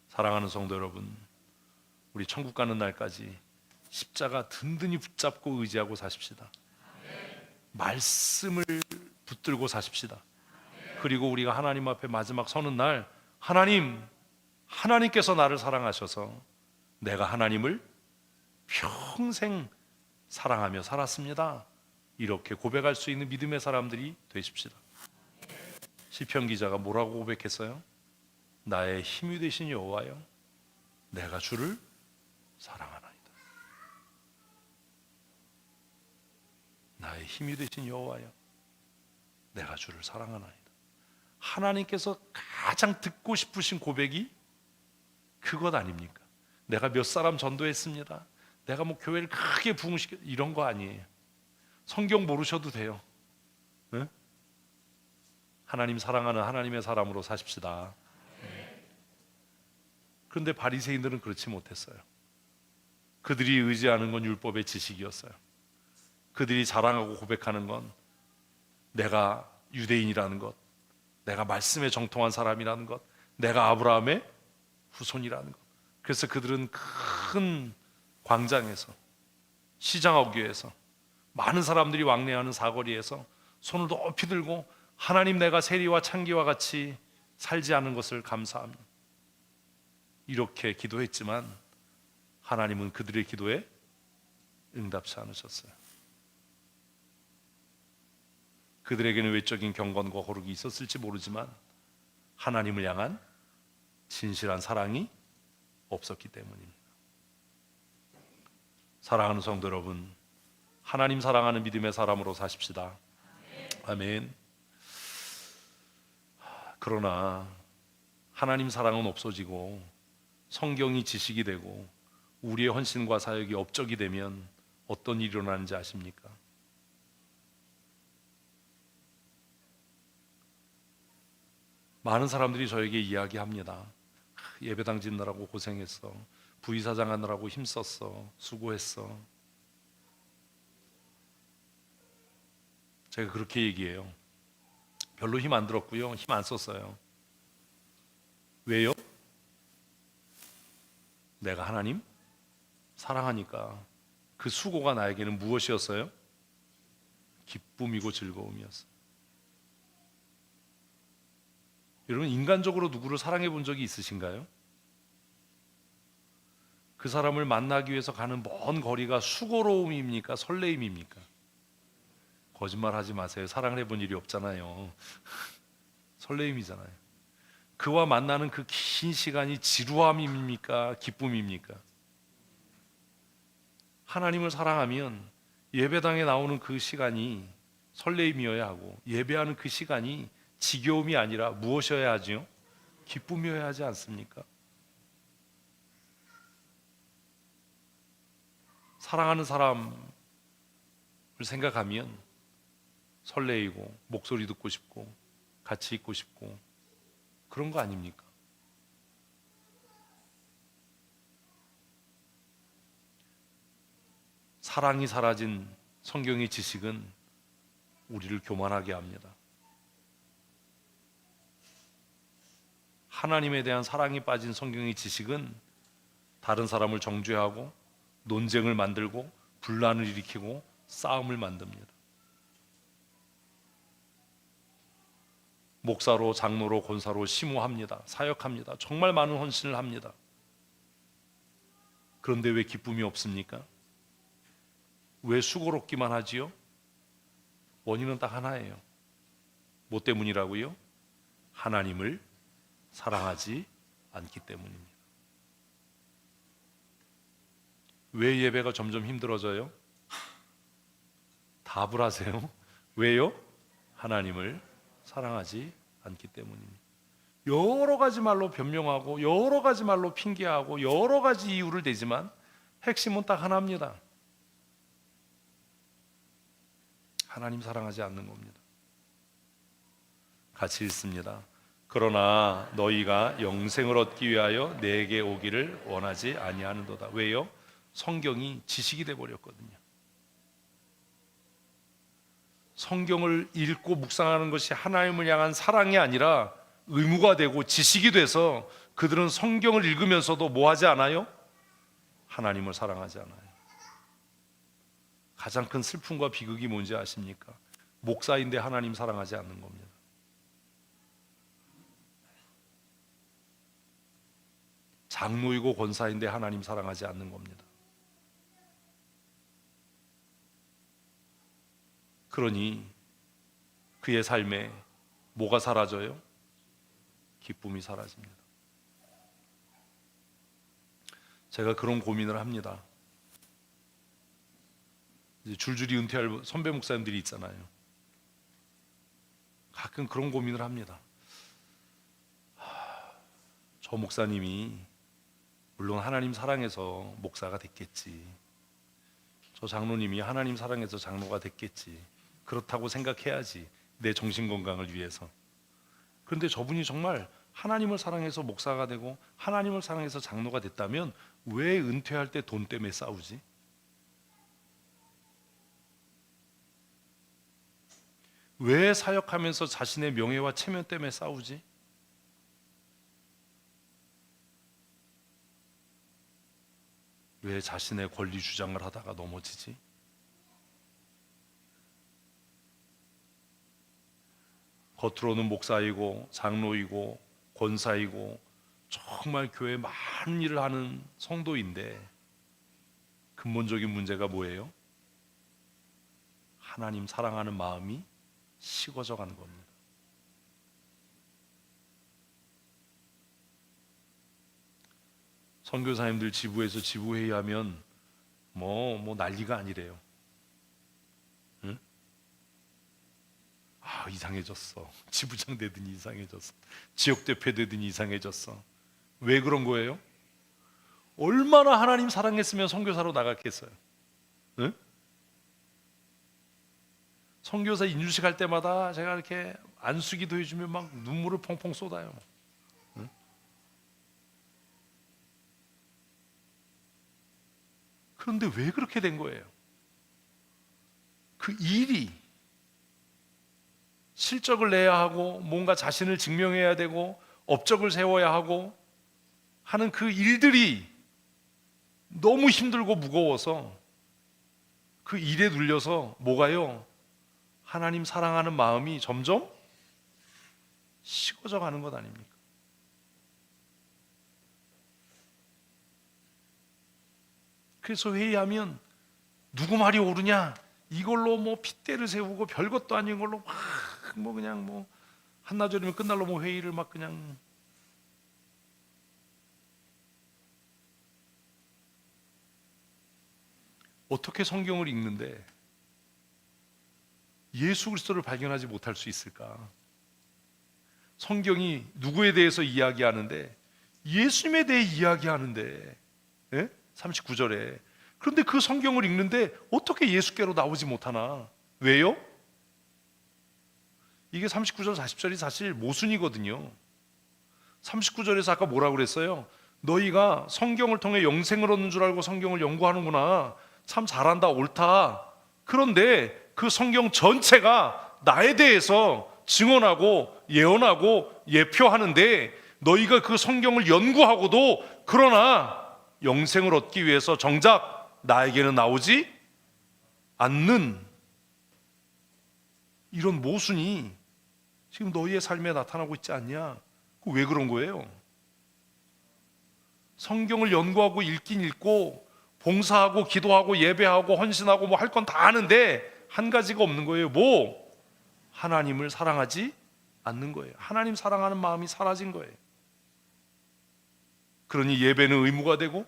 사랑하는 성도 여러분, 우리 천국 가는 날까지 십자가 든든히 붙잡고 의지하고 사십시다. 말씀을 붙들고 사십시다. 그리고 우리가 하나님 앞에 마지막 서는 날, 하나님께서 나를 사랑하셔서 내가 하나님을 평생 사랑하며 살았습니다, 이렇게 고백할 수 있는 믿음의 사람들이 되십시다. 시편 기자가 뭐라고 고백했어요? 나의 힘이 되신 여호와여, 내가 주를 사랑하나이다. 나의 힘이 되신 여호와여, 내가 주를 사랑하나이다. 하나님께서 가장 듣고 싶으신 고백이 그것 아닙니까? 내가 몇 사람 전도했습니다. 내가 뭐 교회를 크게 부흥시켜 이런 거 아니에요. 성경 모르셔도 돼요. 네? 하나님 사랑하는 하나님의 사람으로 사십시다. 그런데 바리새인들은 그렇지 못했어요. 그들이 의지하는 건 율법의 지식이었어요. 그들이 자랑하고 고백하는 건 내가 유대인이라는 것, 내가 말씀에 정통한 사람이라는 것, 내가 아브라함의 후손이라는 것. 그래서 그들은 큰 광장에서, 시장 어귀에서, 많은 사람들이 왕래하는 사거리에서 손을 높이 들고 하나님, 내가 세리와 창기와 같이 살지 않은 것을 감사합니다, 이렇게 기도했지만 하나님은 그들의 기도에 응답치 않으셨어요. 그들에게는 외적인 경건과 거룩이 있었을지 모르지만 하나님을 향한 진실한 사랑이 없었기 때문입니다. 사랑하는 성도 여러분, 하나님 사랑하는 믿음의 사람으로 사십시다. 아멘. 그러나 하나님 사랑은 없어지고 성경이 지식이 되고 우리의 헌신과 사역이 업적이 되면 어떤 일이 일어나는지 아십니까? 많은 사람들이 저에게 이야기합니다. 예배당 짓느라고 고생했어, 부의사장 하느라고 힘썼어, 수고했어. 제가 그렇게 얘기해요. 별로 힘 안 들었고요, 힘 안 썼어요. 왜요? 내가 하나님 사랑하니까. 그 수고가 나에게는 무엇이었어요? 기쁨이고 즐거움이었어요. 여러분, 인간적으로 누구를 사랑해 본 적이 있으신가요? 그 사람을 만나기 위해서 가는 먼 거리가 수고로움입니까? 설레임입니까? 거짓말 하지 마세요. 사랑을 해본 일이 없잖아요. 설레임이잖아요. 그와 만나는 그 긴 시간이 지루함입니까? 기쁨입니까? 하나님을 사랑하면 예배당에 나오는 그 시간이 설레임이어야 하고, 예배하는 그 시간이 지겨움이 아니라 무엇이어야 하지요? 기쁨이어야 하지 않습니까? 사랑하는 사람을 생각하면 설레이고 목소리 듣고 싶고 같이 있고 싶고 그런 거 아닙니까? 사랑이 사라진 성경의 지식은 우리를 교만하게 합니다. 하나님에 대한 사랑이 빠진 성경의 지식은 다른 사람을 정죄하고 논쟁을 만들고 분란을 일으키고 싸움을 만듭니다. 목사로, 장로로, 권사로 심호합니다. 사역합니다. 정말 많은 헌신을 합니다. 그런데 왜 기쁨이 없습니까? 왜 수고롭기만 하지요? 원인은 딱 하나예요. 뭐 때문이라고요? 하나님을 사랑하지 않기 때문입니다. 왜 예배가 점점 힘들어져요? 답을 하세요. 왜요? 하나님을 사랑하지 않기 때문입니다. 여러 가지 말로 변명하고 여러 가지 말로 핑계하고 여러 가지 이유를 대지만 핵심은 딱 하나입니다. 하나님 사랑하지 않는 겁니다. 같이 읽습니다. 그러나 너희가 영생을 얻기 위하여 내게 오기를 원하지 아니하는도다. 왜요? 성경이 지식이 돼 버렸거든요. 성경을 읽고 묵상하는 것이 하나님을 향한 사랑이 아니라 의무가 되고 지식이 돼서 그들은 성경을 읽으면서도 뭐 하지 않아요? 하나님을 사랑하지 않아요. 가장 큰 슬픔과 비극이 뭔지 아십니까? 목사인데 하나님 사랑하지 않는 겁니다. 장로이고 권사인데 하나님 사랑하지 않는 겁니다. 그러니 그의 삶에 뭐가 사라져요? 기쁨이 사라집니다. 제가 그런 고민을 합니다. 이제 줄줄이 은퇴할 선배 목사님들이 있잖아요. 가끔 그런 고민을 합니다. 저 목사님이 물론 하나님 사랑해서 목사가 됐겠지. 저 장로님이 하나님 사랑해서 장로가 됐겠지. 그렇다고 생각해야지. 내 정신 건강을 위해서. 그런데 저분이 정말 하나님을 사랑해서 목사가 되고 하나님을 사랑해서 장로가 됐다면 왜 은퇴할 때 돈 때문에 싸우지? 왜 사역하면서 자신의 명예와 체면 때문에 싸우지? 왜 자신의 권리 주장을 하다가 넘어지지? 겉으로는 목사이고 장로이고 권사이고 정말 교회 많은 일을 하는 성도인데 근본적인 문제가 뭐예요? 하나님 사랑하는 마음이 식어져 가는 겁니다. 선교사님들 지부에서 지부회의하면 뭐 난리가 아니래요. 응? 이상해졌어. 지부장 되더니 이상해졌어. 지역대표 되더니 이상해졌어. 왜 그런 거예요? 얼마나 하나님 사랑했으면 선교사로 나갔겠어요. 응? 선교사 인주식 할 때마다 제가 이렇게 안수기도 해주면 막 눈물을 펑펑 쏟아요. 응? 그런데 왜 그렇게 된 거예요? 그 일이 실적을 내야 하고 뭔가 자신을 증명해야 되고 업적을 세워야 하고 하는 그 일들이 너무 힘들고 무거워서 그 일에 눌려서 뭐가요? 하나님 사랑하는 마음이 점점 식어져 가는 것 아닙니까? 그래서 회의하면 누구 말이 옳으냐 이걸로 뭐 핏대를 세우고 별것도 아닌 걸로 막 뭐 그냥 뭐 한나절이면 끝날로 뭐 회의를 막 그냥 어떻게 성경을 읽는데 예수 그리스도를 발견하지 못할 수 있을까? 성경이 누구에 대해서 이야기하는데 예수님에 대해 이야기하는데 39절에 그런데 그 성경을 읽는데 어떻게 예수께로 나오지 못하나? 왜요? 이게 39절 40절이 사실 모순이거든요. 39절에서 아까 뭐라고 그랬어요? 너희가 성경을 통해 영생을 얻는 줄 알고 성경을 연구하는구나. 참 잘한다, 옳다. 그런데 그 성경 전체가 나에 대해서 증언하고 예언하고 예표하는데 너희가 그 성경을 연구하고도 그러나 영생을 얻기 위해서 정작 나에게는 나오지 않는 이런 모순이 지금 너희의 삶에 나타나고 있지 않냐? 왜 그런 거예요? 성경을 연구하고 읽긴 읽고 봉사하고 기도하고 예배하고 헌신하고 뭐 할 건 다 하는데 한 가지가 없는 거예요. 뭐? 하나님을 사랑하지 않는 거예요. 하나님 사랑하는 마음이 사라진 거예요. 그러니 예배는 의무가 되고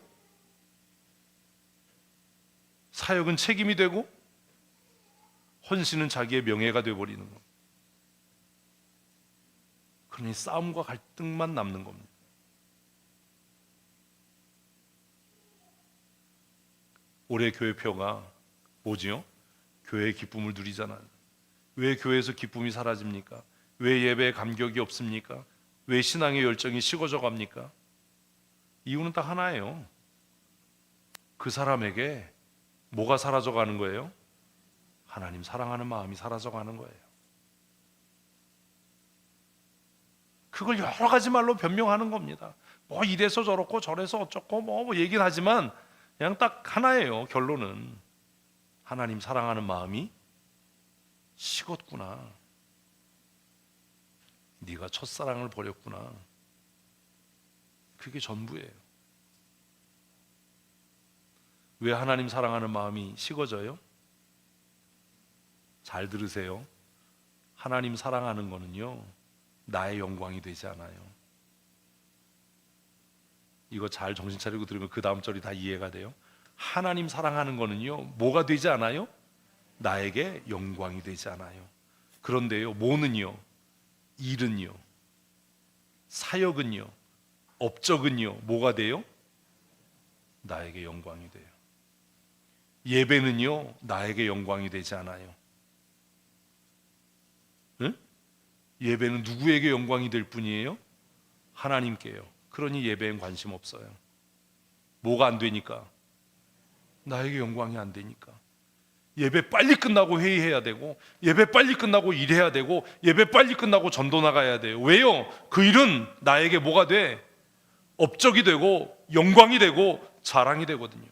사역은 책임이 되고 헌신은 자기의 명예가 되어버리는 겁니다. 그러니 싸움과 갈등만 남는 겁니다. 올해 교회표가 뭐지요? 교회의 기쁨을 누리잖아요. 왜 교회에서 기쁨이 사라집니까? 왜 예배에 감격이 없습니까? 왜 신앙의 열정이 식어져 갑니까? 이유는 딱 하나예요. 그 사람에게 뭐가 사라져 가는 거예요? 하나님 사랑하는 마음이 사라져 가는 거예요. 그걸 여러 가지 말로 변명하는 겁니다. 뭐 이래서 저렇고 저래서 어쩌고 뭐 얘기는 하지만 그냥 딱 하나예요. 결론은 하나님 사랑하는 마음이 식었구나. 네가 첫사랑을 버렸구나. 그게 전부예요. 왜 하나님 사랑하는 마음이 식어져요? 잘 들으세요. 하나님 사랑하는 거는요 나의 영광이 되지 않아요. 이거 잘 정신 차리고 들으면 그 다음 절이 다 이해가 돼요. 하나님 사랑하는 거는요 뭐가 되지 않아요? 나에게 영광이 되지 않아요. 그런데요 뭐는요? 일은요, 사역은요, 업적은요, 뭐가 돼요? 나에게 영광이 돼요. 예배는요, 나에게 영광이 되지 않아요. 응? 예배는 누구에게 영광이 될 뿐이에요? 하나님께요. 그러니 예배엔 관심 없어요. 뭐가 안 되니까? 나에게 영광이 안 되니까. 예배 빨리 끝나고 회의해야 되고, 예배 빨리 끝나고 일해야 되고, 예배 빨리 끝나고 전도 나가야 돼요. 왜요? 그 일은 나에게 뭐가 돼? 업적이 되고 영광이 되고 자랑이 되거든요.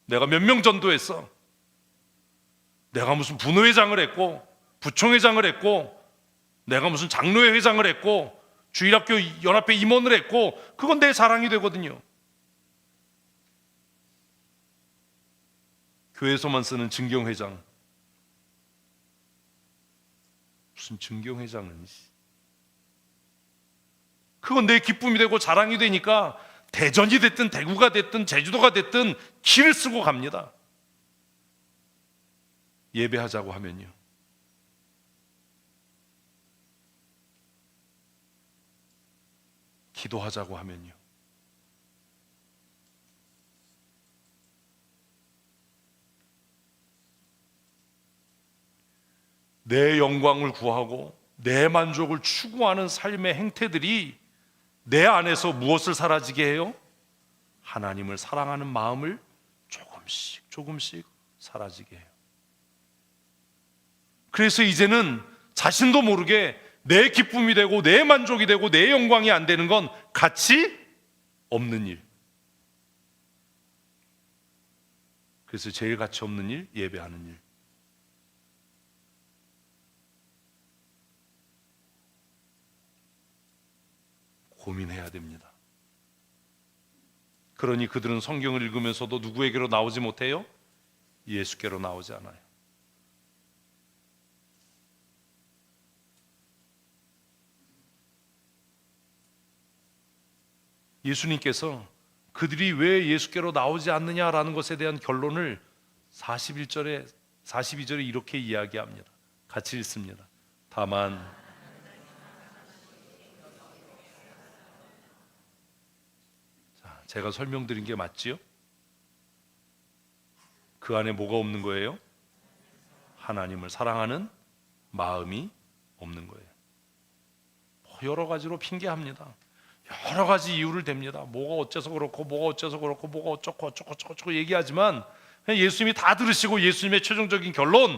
내가 몇 명 전도했어? 내가 무슨 분회장을 했고 부총회장을 했고 내가 무슨 장로회 회장을 했고 주일학교 연합회 임원을 했고 그건 내 자랑이 되거든요. 교회에서만 쓰는 증경회장, 무슨 증경회장은 그건 내 기쁨이 되고 자랑이 되니까 대전이 됐든 대구가 됐든 제주도가 됐든 길을 쓰고 갑니다. 예배하자고 하면요, 기도하자고 하면요, 내 영광을 구하고 내 만족을 추구하는 삶의 행태들이 내 안에서 무엇을 사라지게 해요? 하나님을 사랑하는 마음을 조금씩 조금씩 사라지게 해요. 그래서 이제는 자신도 모르게 내 기쁨이 되고 내 만족이 되고 내 영광이 안 되는 건 가치 없는 일. 그래서 제일 가치 없는 일, 예배하는 일. 고민해야 됩니다. 그러니 그들은 성경을 읽으면서도 누구에게로 나오지 못해요? 예수께로 나오지 않아요. 예수님께서 그들이 왜 예수께로 나오지 않느냐라는 것에 대한 결론을 41절에 42절에 이렇게 이야기합니다. 같이 읽습니다. 다만 제가 설명드린 게 맞지요? 그 안에 뭐가 없는 거예요? 하나님을 사랑하는 마음이 없는 거예요. 여러 가지로 핑계합니다. 여러 가지 이유를 댑니다. 뭐가 어째서 그렇고 뭐가 어째서 그렇고 뭐가 어쩌고 얘기하지만 예수님이 다 들으시고 예수님의 최종적인 결론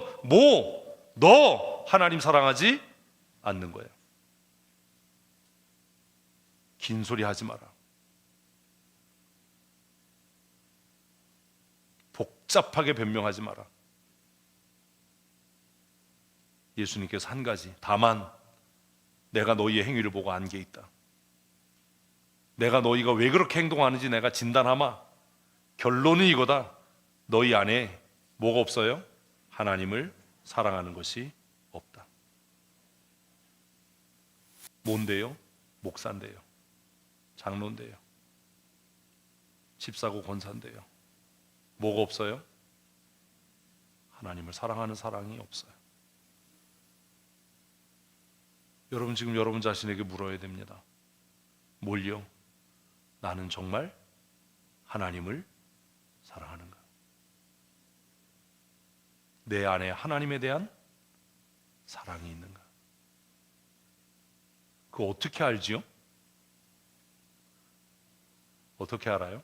너 하나님 사랑하지 않는 거예요. 긴 소리 하지 마라. 복잡하게 변명하지 마라. 예수님께서 한 가지, 다만 내가 너희의 행위를 보고 안 게 있다. 내가 너희가 왜 그렇게 행동하는지 내가 진단하마. 결론은 이거다. 너희 안에 뭐가 없어요? 하나님을 사랑하는 것이 없다. 뭔데요? 목사인데요, 장로인데요, 집사고 권사인데요. 뭐가 없어요? 하나님을 사랑하는 사랑이 없어요. 여러분 지금 여러분 자신에게 물어야 됩니다. 뭘요? 나는 정말 하나님을 사랑하는가? 내 안에 하나님에 대한 사랑이 있는가? 그거 어떻게 알지요? 어떻게 알아요?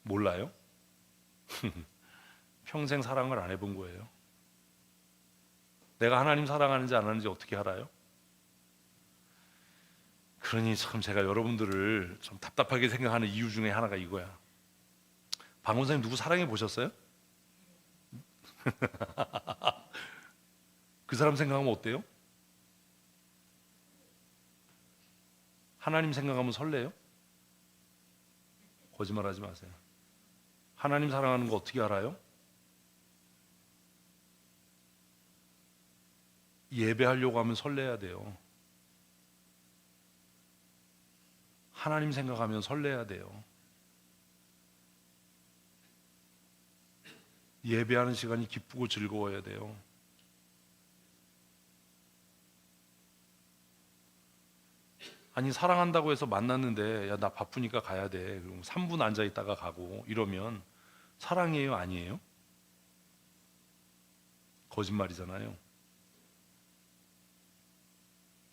몰라요? 평생 사랑을 안 해본 거예요. 내가 하나님 사랑하는지 안 하는지 어떻게 알아요? 그러니 참 제가 여러분들을 좀 답답하게 생각하는 이유 중에 하나가 이거야. 박 원사님 누구 사랑해 보셨어요? 그 사람 생각하면 어때요? 하나님 생각하면 설레요? 거짓말하지 마세요. 하나님 사랑하는 거 어떻게 알아요? 예배하려고 하면 설레야 돼요. 하나님 생각하면 설레야 돼요. 예배하는 시간이 기쁘고 즐거워야 돼요. 아니 사랑한다고 해서 만났는데 야 나 바쁘니까 가야 돼. 그럼 3분 앉아 있다가 가고 이러면 사랑이에요, 아니에요? 거짓말이잖아요.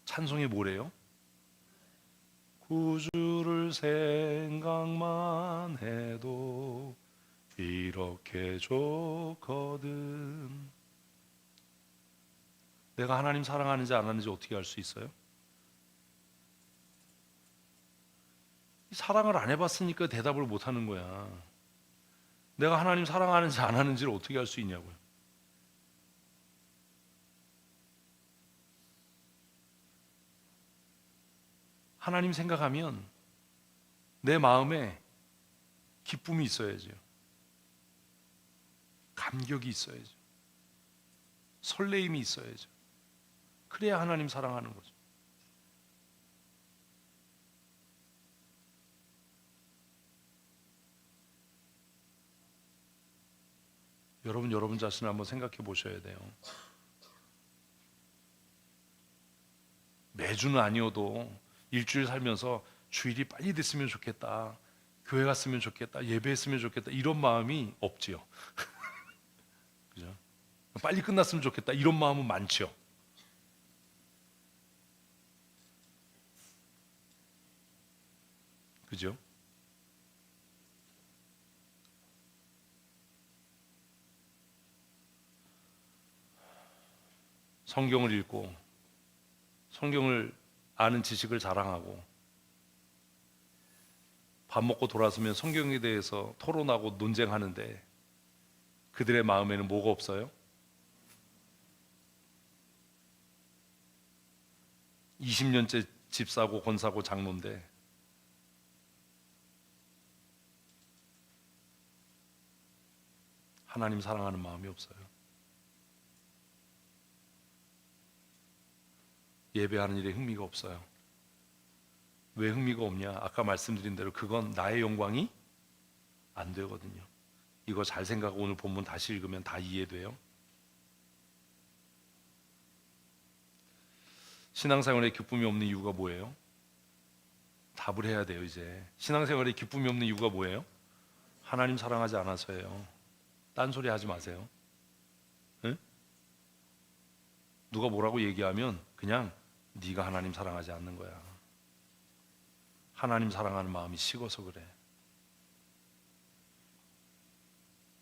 찬송이 뭐래요? 구주를 생각만 해도 이렇게 좋거든. 내가 하나님 사랑하는지 안 하는지 어떻게 알 수 있어요? 사랑을 안 해봤으니까 대답을 못 하는 거야. 내가 하나님 사랑하는지 안 하는지를 어떻게 알 수 있냐고요. 하나님 생각하면 내 마음에 기쁨이 있어야죠. 감격이 있어야죠. 설레임이 있어야죠. 그래야 하나님 사랑하는 거죠. 여러분 자신을 한번 생각해 보셔야 돼요. 매주는 아니어도 일주일 살면서 주일이 빨리 됐으면 좋겠다. 교회 갔으면 좋겠다. 예배했으면 좋겠다. 이런 마음이 없지요. 그죠? 빨리 끝났으면 좋겠다. 이런 마음은 많죠. 그죠? 성경을 읽고 성경을 아는 지식을 자랑하고 밥 먹고 돌아서면 성경에 대해서 토론하고 논쟁하는데 그들의 마음에는 뭐가 없어요? 20년째 집 사고 건 사고 장로인데 하나님 사랑하는 마음이 없어요. 예배하는 일에 흥미가 없어요. 왜 흥미가 없냐? 아까 말씀드린 대로 그건 나의 영광이 안 되거든요. 이거 잘 생각하고 오늘 본문 다시 읽으면 다 이해돼요. 신앙생활에 기쁨이 없는 이유가 뭐예요? 답을 해야 돼요. 이제 신앙생활에 기쁨이 없는 이유가 뭐예요? 하나님 사랑하지 않아서예요. 딴소리 하지 마세요. 응? 누가 뭐라고 얘기하면 그냥 네가 하나님 사랑하지 않는 거야. 하나님 사랑하는 마음이 식어서 그래.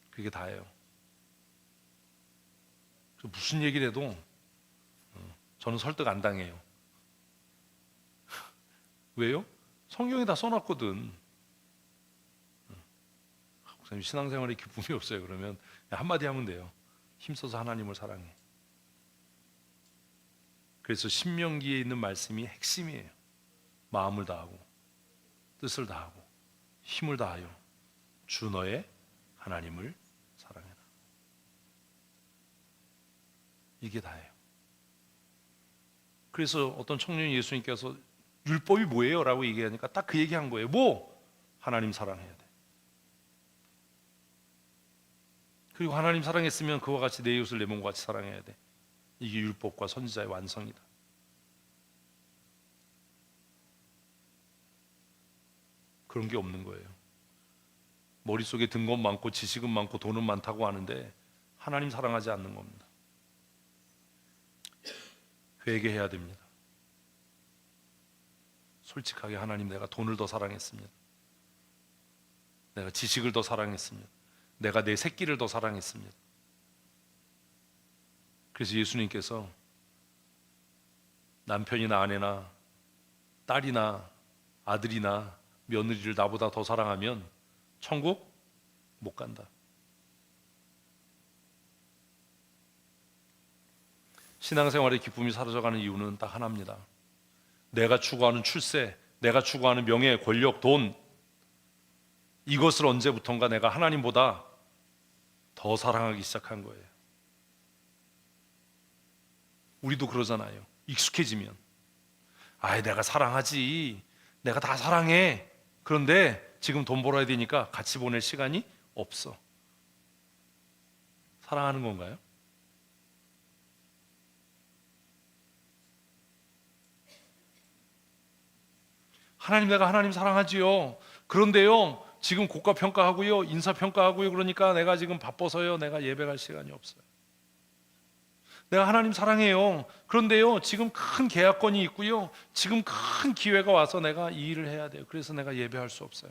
그게 다예요. 무슨 얘기를 해도 저는 설득 안 당해요. 왜요? 성경에 다 써놨거든. 목사님 신앙생활에 기쁨이 없어요. 그러면 한마디 하면 돼요. 힘써서 하나님을 사랑해. 그래서 신명기에 있는 말씀이 핵심이에요. 마음을 다하고 뜻을 다하고 힘을 다하여 주 너의 하나님을 사랑해라. 이게 다예요. 그래서 어떤 청년이 예수님께서 율법이 뭐예요? 라고 얘기하니까 딱 그 얘기한 거예요. 뭐? 하나님 사랑해야 돼. 그리고 하나님 사랑했으면 그와 같이 내 이웃을 내 몸과 같이 사랑해야 돼. 이게 율법과 선지자의 완성이다. 그런 게 없는 거예요. 머릿속에 든 건 많고 지식은 많고 돈은 많다고 하는데 하나님 사랑하지 않는 겁니다. 회개해야 됩니다. 솔직하게 하나님, 내가 돈을 더 사랑했습니다. 내가 지식을 더 사랑했습니다. 내가 내 새끼를 더 사랑했습니다. 그래서 예수님께서 남편이나 아내나 딸이나 아들이나 며느리를 나보다 더 사랑하면 천국 못 간다. 신앙생활의 기쁨이 사라져가는 이유는 딱 하나입니다. 내가 추구하는 출세, 내가 추구하는 명예, 권력, 돈, 이것을 언제부턴가 내가 하나님보다 더 사랑하기 시작한 거예요. 우리도 그러잖아요. 익숙해지면 내가 사랑하지, 내가 다 사랑해. 그런데 지금 돈 벌어야 되니까 같이 보낼 시간이 없어. 사랑하는 건가요? 하나님, 내가 하나님 사랑하지요. 그런데요, 지금 국가 평가하고요, 인사 평가하고요, 그러니까 내가 지금 바빠서요, 내가 예배 갈 시간이 없어요. 내가 하나님 사랑해요. 그런데요, 지금 큰 계약건이 있고요, 지금 큰 기회가 와서 내가 이 일을 해야 돼요. 그래서 내가 예배할 수 없어요.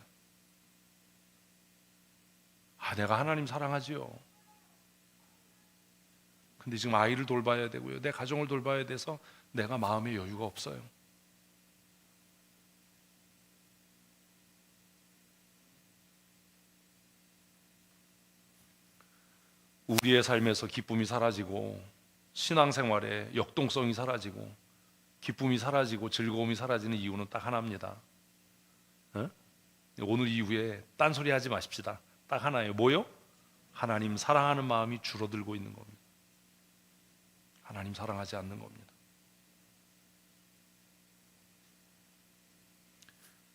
내가 하나님 사랑하지요. 근데 지금 아이를 돌봐야 되고요, 내 가정을 돌봐야 돼서 내가 마음의 여유가 없어요. 우리의 삶에서 기쁨이 사라지고 신앙생활에 역동성이 사라지고 기쁨이 사라지고 즐거움이 사라지는 이유는 딱 하나입니다. 오늘 이후에 딴소리 하지 마십시다. 딱 하나예요. 뭐요? 하나님 사랑하는 마음이 줄어들고 있는 겁니다. 하나님 사랑하지 않는 겁니다.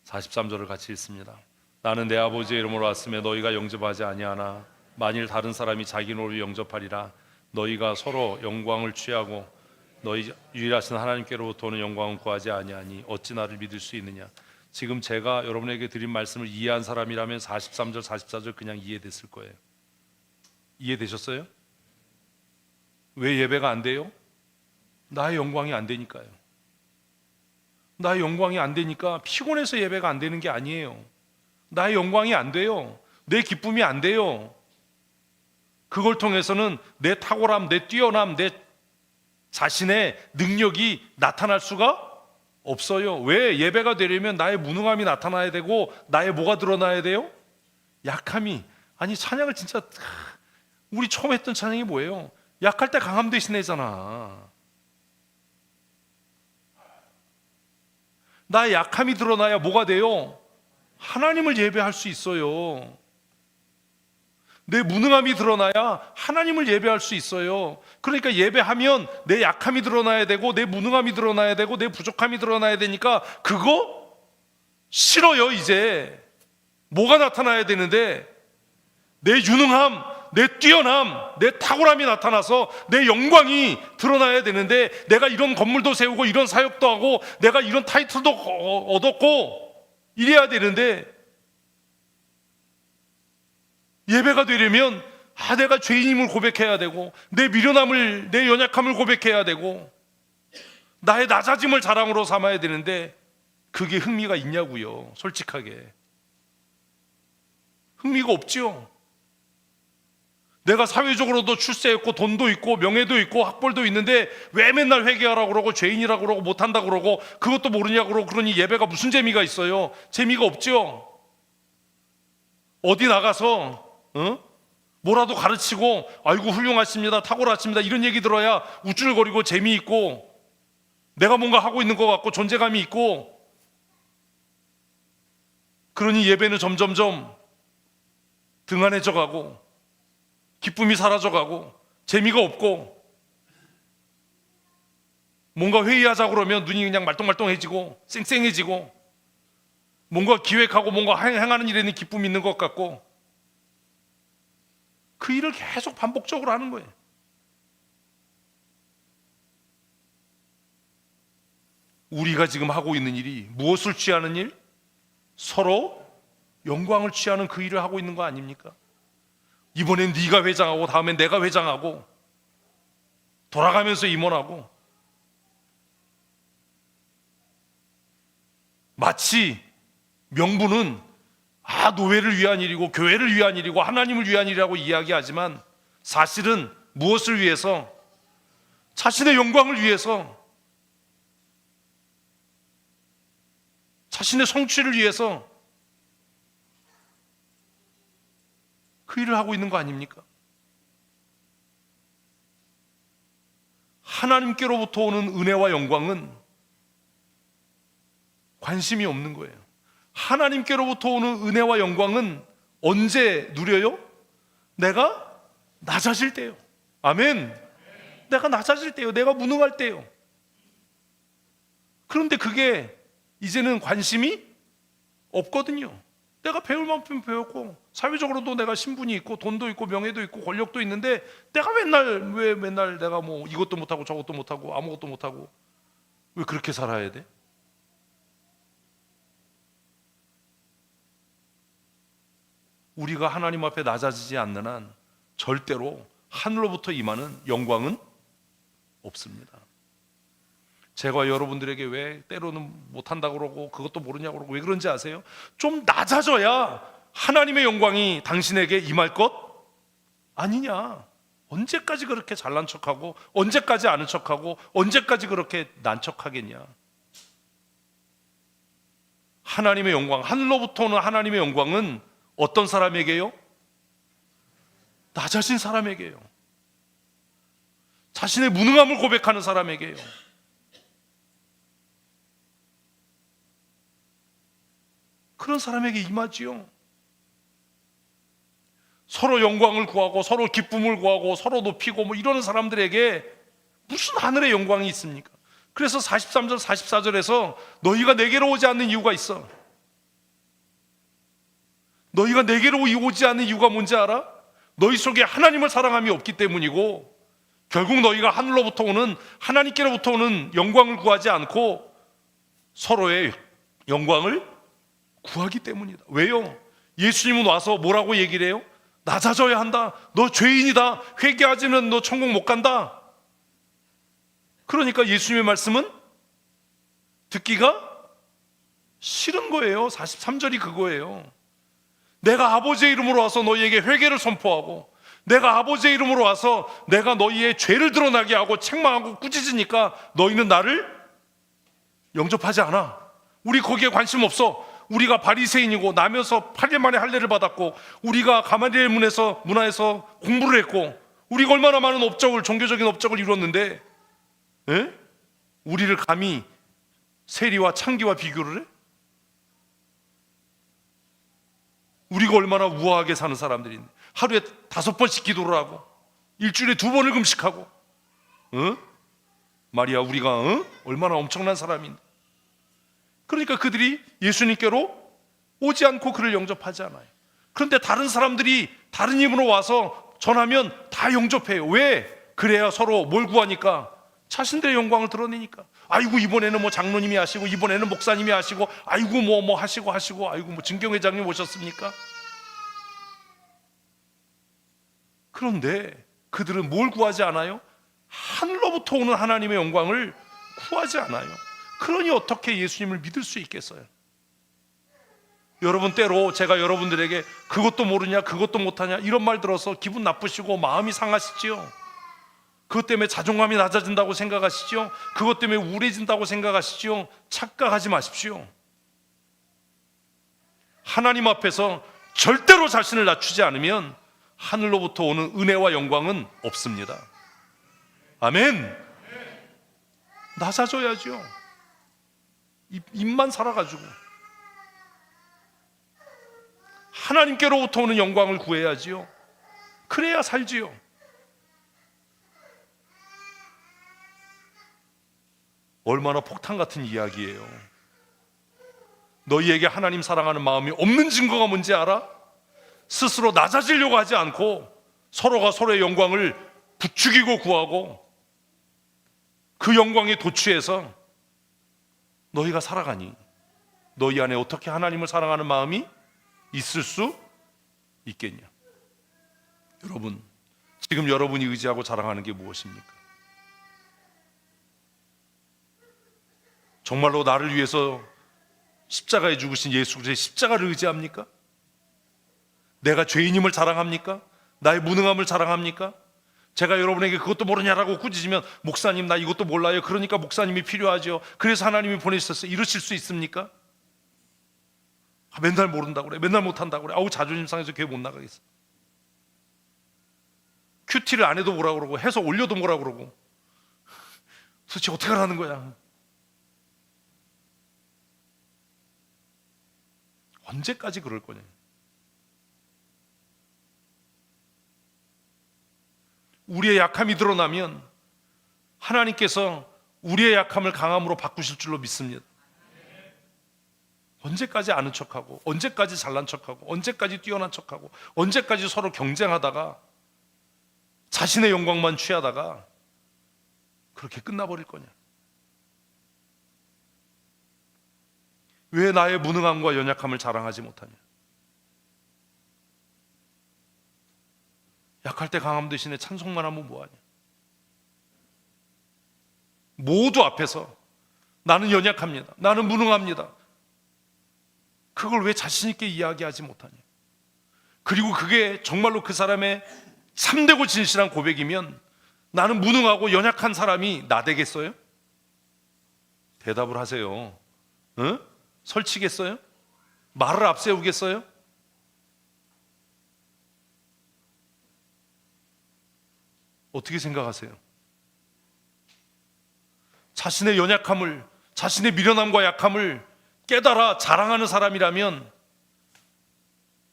43절을 같이 읽습니다. 나는 내 아버지의 이름으로 왔음에 너희가 영접하지 아니하나 만일 다른 사람이 자기 노를 영접하리라 너희가 서로 영광을 취하고 너희 유일하신 하나님께로부터 오는 영광은 구하지 아니하니 어찌 나를 믿을 수 있느냐. 지금 제가 여러분에게 드린 말씀을 이해한 사람이라면 43절 44절 그냥 이해됐을 거예요. 이해되셨어요? 왜 예배가 안 돼요? 나의 영광이 안 되니까요. 나의 영광이 안 되니까 피곤해서 예배가 안 되는 게 아니에요. 나의 영광이 안 돼요. 내 기쁨이 안 돼요. 그걸 통해서는 내 탁월함, 내 뛰어남, 내 자신의 능력이 나타날 수가 없어요. 왜? 예배가 되려면 나의 무능함이 나타나야 되고 나의 뭐가 드러나야 돼요? 약함이. 아니 찬양을 진짜 우리 처음 했던 찬양이 뭐예요? 약할 때 강함 대신해잖아. 나의 약함이 드러나야 뭐가 돼요? 하나님을 예배할 수 있어요. 내 무능함이 드러나야 하나님을 예배할 수 있어요. 그러니까 예배하면 내 약함이 드러나야 되고 내 무능함이 드러나야 되고 내 부족함이 드러나야 되니까 그거 싫어요. 이제 뭐가 나타나야 되는데 내 유능함, 내 뛰어남, 내 탁월함이 나타나서 내 영광이 드러나야 되는데 내가 이런 건물도 세우고 이런 사역도 하고 내가 이런 타이틀도 얻었고 이래야 되는데 예배가 되려면 내가 죄인임을 고백해야 되고 내 미련함을, 내 연약함을 고백해야 되고 나의 낮아짐을 자랑으로 삼아야 되는데 그게 흥미가 있냐고요. 솔직하게 흥미가 없죠. 내가 사회적으로도 출세했고 돈도 있고 명예도 있고 학벌도 있는데 왜 맨날 회개하라고 그러고 죄인이라고 그러고 못한다고 그러고 그것도 모르냐고 그러고 그러니 예배가 무슨 재미가 있어요? 재미가 없죠. 어디 나가서 뭐라도 가르치고 아이고 훌륭하십니다, 탁월하십니다 이런 얘기 들어야 우쭐거리고 재미있고 내가 뭔가 하고 있는 것 같고 존재감이 있고, 그러니 예배는 점점점 등한해져 가고 기쁨이 사라져 가고 재미가 없고 뭔가 회의하자고 그러면 눈이 그냥 말똥말똥해지고 쌩쌩해지고 뭔가 기획하고 뭔가 행하는 일에는 기쁨이 있는 것 같고 그 일을 계속 반복적으로 하는 거예요. 우리가 지금 하고 있는 일이 무엇을 취하는 일? 서로 영광을 취하는 그 일을 하고 있는 거 아닙니까? 이번엔 네가 회장하고 다음엔 내가 회장하고 돌아가면서 임원하고 마치 명분은 노회를 위한 일이고 교회를 위한 일이고 하나님을 위한 일이라고 이야기하지만 사실은 무엇을 위해서? 자신의 영광을 위해서, 자신의 성취를 위해서 그 일을 하고 있는 거 아닙니까? 하나님께로부터 오는 은혜와 영광은 관심이 없는 거예요. 하나님께로부터 오는 은혜와 영광은 언제 누려요? 내가 낮아질 때요. 아멘. 내가 낮아질 때요. 내가 무능할 때요. 그런데 그게 이제는 관심이 없거든요. 내가 배울 만큼 배웠고 사회적으로도 내가 신분이 있고 돈도 있고 명예도 있고 권력도 있는데 내가 왜 맨날 내가 뭐 이것도 못하고 저것도 못하고 아무것도 못하고 왜 그렇게 살아야 돼? 우리가 하나님 앞에 낮아지지 않는 한 절대로 하늘로부터 임하는 영광은 없습니다. 제가 여러분들에게 왜 때로는 못한다고 그러고 그것도 모르냐고 그러고 왜 그런지 아세요? 좀 낮아져야 하나님의 영광이 당신에게 임할 것 아니냐. 언제까지 그렇게 잘난 척하고 언제까지 아는 척하고 언제까지 그렇게 난 척하겠냐. 하나님의 영광, 하늘로부터 오는 하나님의 영광은 어떤 사람에게요? 낮아진 사람에게요. 자신의 무능함을 고백하는 사람에게요. 그런 사람에게 임하지요. 서로 영광을 구하고 서로 기쁨을 구하고 서로 높이고 뭐 이러는 사람들에게 무슨 하늘의 영광이 있습니까? 그래서 43절 44절에서 너희가 내게로 오지 않는 이유가 있어. 너희가 내게로 오지 않는 이유가 뭔지 알아? 너희 속에 하나님을 사랑함이 없기 때문이고, 결국 너희가 하늘로부터 오는 하나님께로부터 오는 영광을 구하지 않고 서로의 영광을 구하기 때문이다. 왜요? 예수님은 와서 뭐라고 얘기를 해요? 낮아져야 한다. 너 죄인이다. 회개하지는 너 천국 못 간다. 그러니까 예수님의 말씀은 듣기가 싫은 거예요. 43절이 그거예요. 내가 아버지의 이름으로 와서 너희에게 회개를 선포하고, 내가 아버지의 이름으로 와서 내가 너희의 죄를 드러나게 하고 책망하고 꾸짖으니까 너희는 나를 영접하지 않아. 우리 거기에 관심 없어. 우리가 바리새인이고 나면서 8일 만에 할례를 받았고, 우리가 가마리엘 문화에서 공부를 했고, 우리가 얼마나 많은 업적을, 종교적인 업적을 이뤘는데, 에? 우리를 감히 세리와 창기와 비교를 해? 우리가 얼마나 우아하게 사는 사람들인데, 하루에 5번씩 기도를 하고 일주일에 2번을 금식하고, 말이야, 우리가 얼마나 엄청난 사람인데. 그러니까 그들이 예수님께로 오지 않고 그를 영접하지 않아요. 그런데 다른 사람들이 다른 이름으로 와서 전하면 다 영접해요. 왜? 그래야 서로 뭘 구하니까? 자신들의 영광을 드러내니까. 아이고, 이번에는 뭐 장로님이 하시고, 이번에는 목사님이 하시고, 아이고 뭐 하시고, 아이고 뭐 증경회장님 오셨습니까? 그런데 그들은 뭘 구하지 않아요? 하늘로부터 오는 하나님의 영광을 구하지 않아요. 그러니 어떻게 예수님을 믿을 수 있겠어요? 여러분, 때로 제가 여러분들에게 그것도 모르냐, 그것도 못하냐 이런 말 들어서 기분 나쁘시고 마음이 상하시지요. 그것 때문에 자존감이 낮아진다고 생각하시죠? 그것 때문에 우울해진다고 생각하시죠? 착각하지 마십시오. 하나님 앞에서 절대로 자신을 낮추지 않으면 하늘로부터 오는 은혜와 영광은 없습니다. 아멘. 낮아져야죠. 입만 살아가지고 하나님께로부터 오는 영광을 구해야지요. 그래야 살지요. 얼마나 폭탄 같은 이야기예요. 너희에게 하나님 사랑하는 마음이 없는 증거가 뭔지 알아? 스스로 낮아지려고 하지 않고 서로가 서로의 영광을 부추기고 구하고 그 영광에 도취해서 너희가 살아가니 너희 안에 어떻게 하나님을 사랑하는 마음이 있을 수 있겠냐? 여러분, 지금 여러분이 의지하고 자랑하는 게 무엇입니까? 정말로 나를 위해서 십자가에 죽으신 예수 그리스도의 십자가를 의지합니까? 내가 죄인임을 자랑합니까? 나의 무능함을 자랑합니까? 제가 여러분에게 그것도 모르냐라고 꾸짖으면, 목사님 나 이것도 몰라요, 그러니까 목사님이 필요하죠, 그래서 하나님이 보내셨어요, 이러실 수 있습니까? 맨날 모른다고 그래, 맨날 못한다고 그래, 아우 자존심 상해서 교회 못 나가겠어. 큐티를 안 해도 뭐라 그러고 해서 올려도 뭐라 그러고, 도대체 어떻게 하라는 거야? 언제까지 그럴 거냐? 우리의 약함이 드러나면 하나님께서 우리의 약함을 강함으로 바꾸실 줄로 믿습니다. 언제까지 아는 척하고, 언제까지 잘난 척하고, 언제까지 뛰어난 척하고, 언제까지 서로 경쟁하다가 자신의 영광만 취하다가 그렇게 끝나버릴 거냐? 왜 나의 무능함과 연약함을 자랑하지 못하냐? 약할 때 강함 대신에 찬송만 하면 뭐하냐? 모두 앞에서 나는 연약합니다, 나는 무능합니다, 그걸 왜 자신 있게 이야기하지 못하냐? 그리고 그게 정말로 그 사람의 참되고 진실한 고백이면 나는 무능하고 연약한 사람이 나 되겠어요? 대답을 하세요. 응? 설치겠어요? 말을 앞세우겠어요? 어떻게 생각하세요? 자신의 연약함을, 자신의 미련함과 약함을 깨달아 자랑하는 사람이라면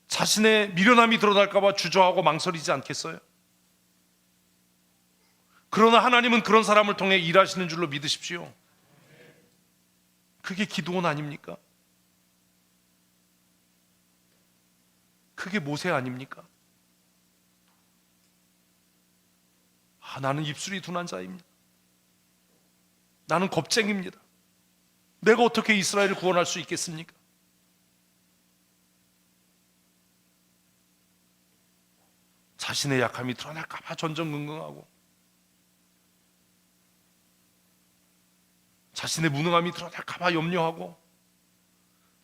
자신의 미련함이 드러날까 봐 주저하고 망설이지 않겠어요? 그러나 하나님은 그런 사람을 통해 일하시는 줄로 믿으십시오. 그게 기도원 아닙니까? 그게 모세 아닙니까? 나는 입술이 둔한 자입니다. 나는 겁쟁입니다. 내가 어떻게 이스라엘을 구원할 수 있겠습니까? 자신의 약함이 드러날까 봐 전전긍긍하고, 자신의 무능함이 드러날까 봐 염려하고,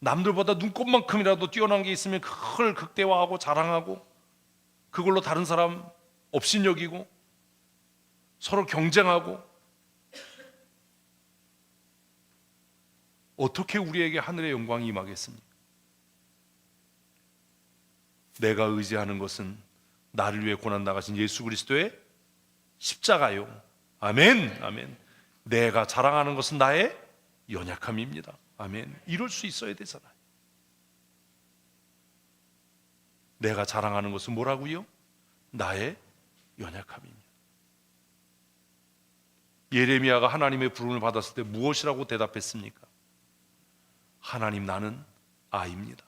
남들보다 눈곱만큼이라도 뛰어난 게 있으면 그걸 극대화하고 자랑하고, 그걸로 다른 사람 업신여기고 서로 경쟁하고, 어떻게 우리에게 하늘의 영광이 임하겠습니까? 내가 의지하는 것은 나를 위해 고난 나가신 예수 그리스도의 십자가요. 아멘, 아멘. 내가 자랑하는 것은 나의 연약함입니다. 아멘. 이럴 수 있어야 되잖아요. 내가 자랑하는 것은 뭐라고요? 나의 연약함입니다. 예레미야가 하나님의 부름을 받았을 때 무엇이라고 대답했습니까? 하나님, 나는 아입니다.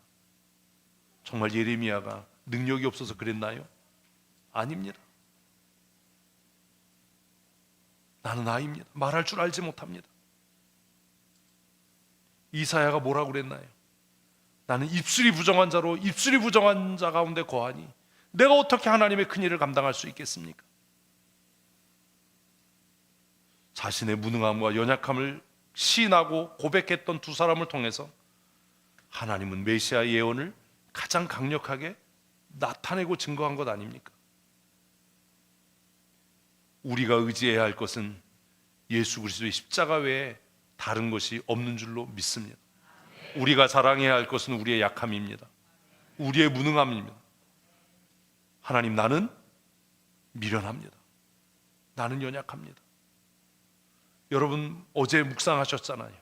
정말 예레미야가 능력이 없어서 그랬나요? 아닙니다. 나는 아입니다. 말할 줄 알지 못합니다. 이사야가 뭐라고 그랬나요? 나는 입술이 부정한 자로 입술이 부정한 자 가운데 거하니 내가 어떻게 하나님의 큰 일을 감당할 수 있겠습니까? 자신의 무능함과 연약함을 시인하고 고백했던 두 사람을 통해서 하나님은 메시아 예언을 가장 강력하게 나타내고 증거한 것 아닙니까? 우리가 의지해야 할 것은 예수 그리스도의 십자가 외에 다른 것이 없는 줄로 믿습니다. 우리가 자랑해야 할 것은 우리의 약함입니다. 우리의 무능함입니다. 하나님, 나는 미련합니다. 나는 연약합니다. 여러분, 어제 묵상하셨잖아요.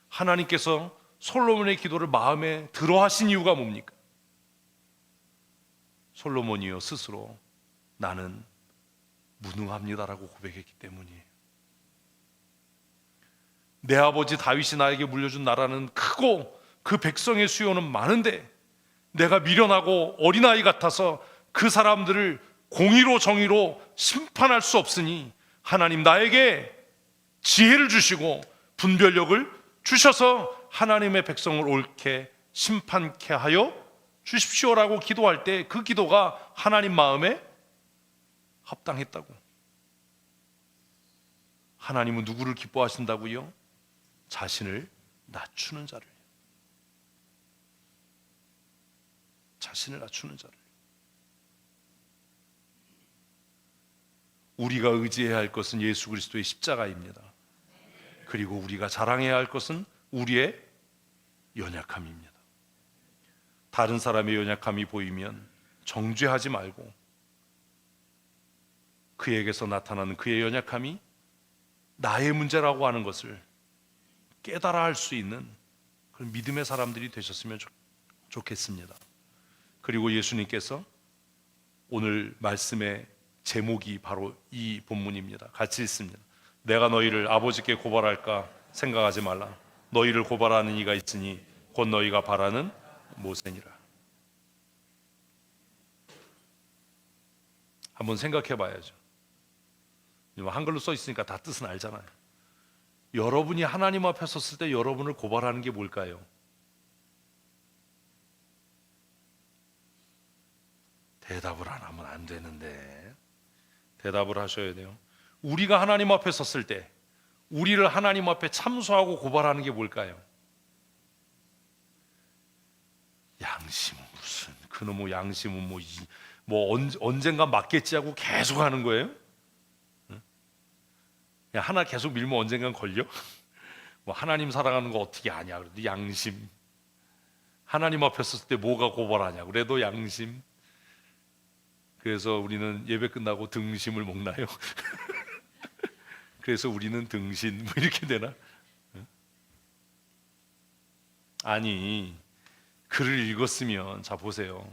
하나님께서 솔로몬의 기도를 마음에 들어 하신 이유가 뭡니까? 솔로몬이요 스스로 나는 무능합니다라고 고백했기 때문이에요. 내 아버지 다윗이 나에게 물려준 나라는 크고 그 백성의 수요는 많은데 내가 미련하고 어린아이 같아서 그 사람들을 공의로 정의로 심판할 수 없으니 하나님, 나에게 지혜를 주시고 분별력을 주셔서 하나님의 백성을 옳게 심판케 하여 주십시오라고 기도할 때 그 기도가 하나님 마음에 합당했다고. 하나님은 누구를 기뻐하신다고요? 자신을 낮추는 자를. 자신을 낮추는 자를. 우리가 의지해야 할 것은 예수 그리스도의 십자가입니다. 그리고 우리가 자랑해야 할 것은 우리의 연약함입니다. 다른 사람의 연약함이 보이면 정죄하지 말고 그에게서 나타나는 그의 연약함이 나의 문제라고 하는 것을 깨달아 할 수 있는 그런 믿음의 사람들이 되셨으면 좋겠습니다. 그리고 예수님께서 오늘 말씀의 제목이 바로 이 본문입니다. 같이 읽습니다. 내가 너희를 아버지께 고발할까 생각하지 말라. 너희를 고발하는 이가 있으니 곧 너희가 바라는 모세니라. 한번 생각해 봐야죠. 한글로 써 있으니까 다 뜻은 알잖아요. 여러분이 하나님 앞에 섰을 때 여러분을 고발하는 게 뭘까요? 대답을 안 하면 안 되는데 대답을 하셔야 돼요. 우리가 하나님 앞에 섰을 때 우리를 하나님 앞에 참소하고 고발하는 게 뭘까요? 양심 무슨 그놈의 양심은 언젠가 맞겠지 하고 계속 하는 거예요? 응? 야, 하나 계속 밀면 언젠간 걸려? 하나님 사랑하는 거 어떻게 아냐? 그래도 양심. 하나님 앞에 섰을 때 뭐가 고발하냐? 그래도 양심. 그래서 우리는 예배 끝나고 등심을 먹나요? 그래서 우리는 등신 이렇게 되나? 아니, 글을 읽었으면 자 보세요.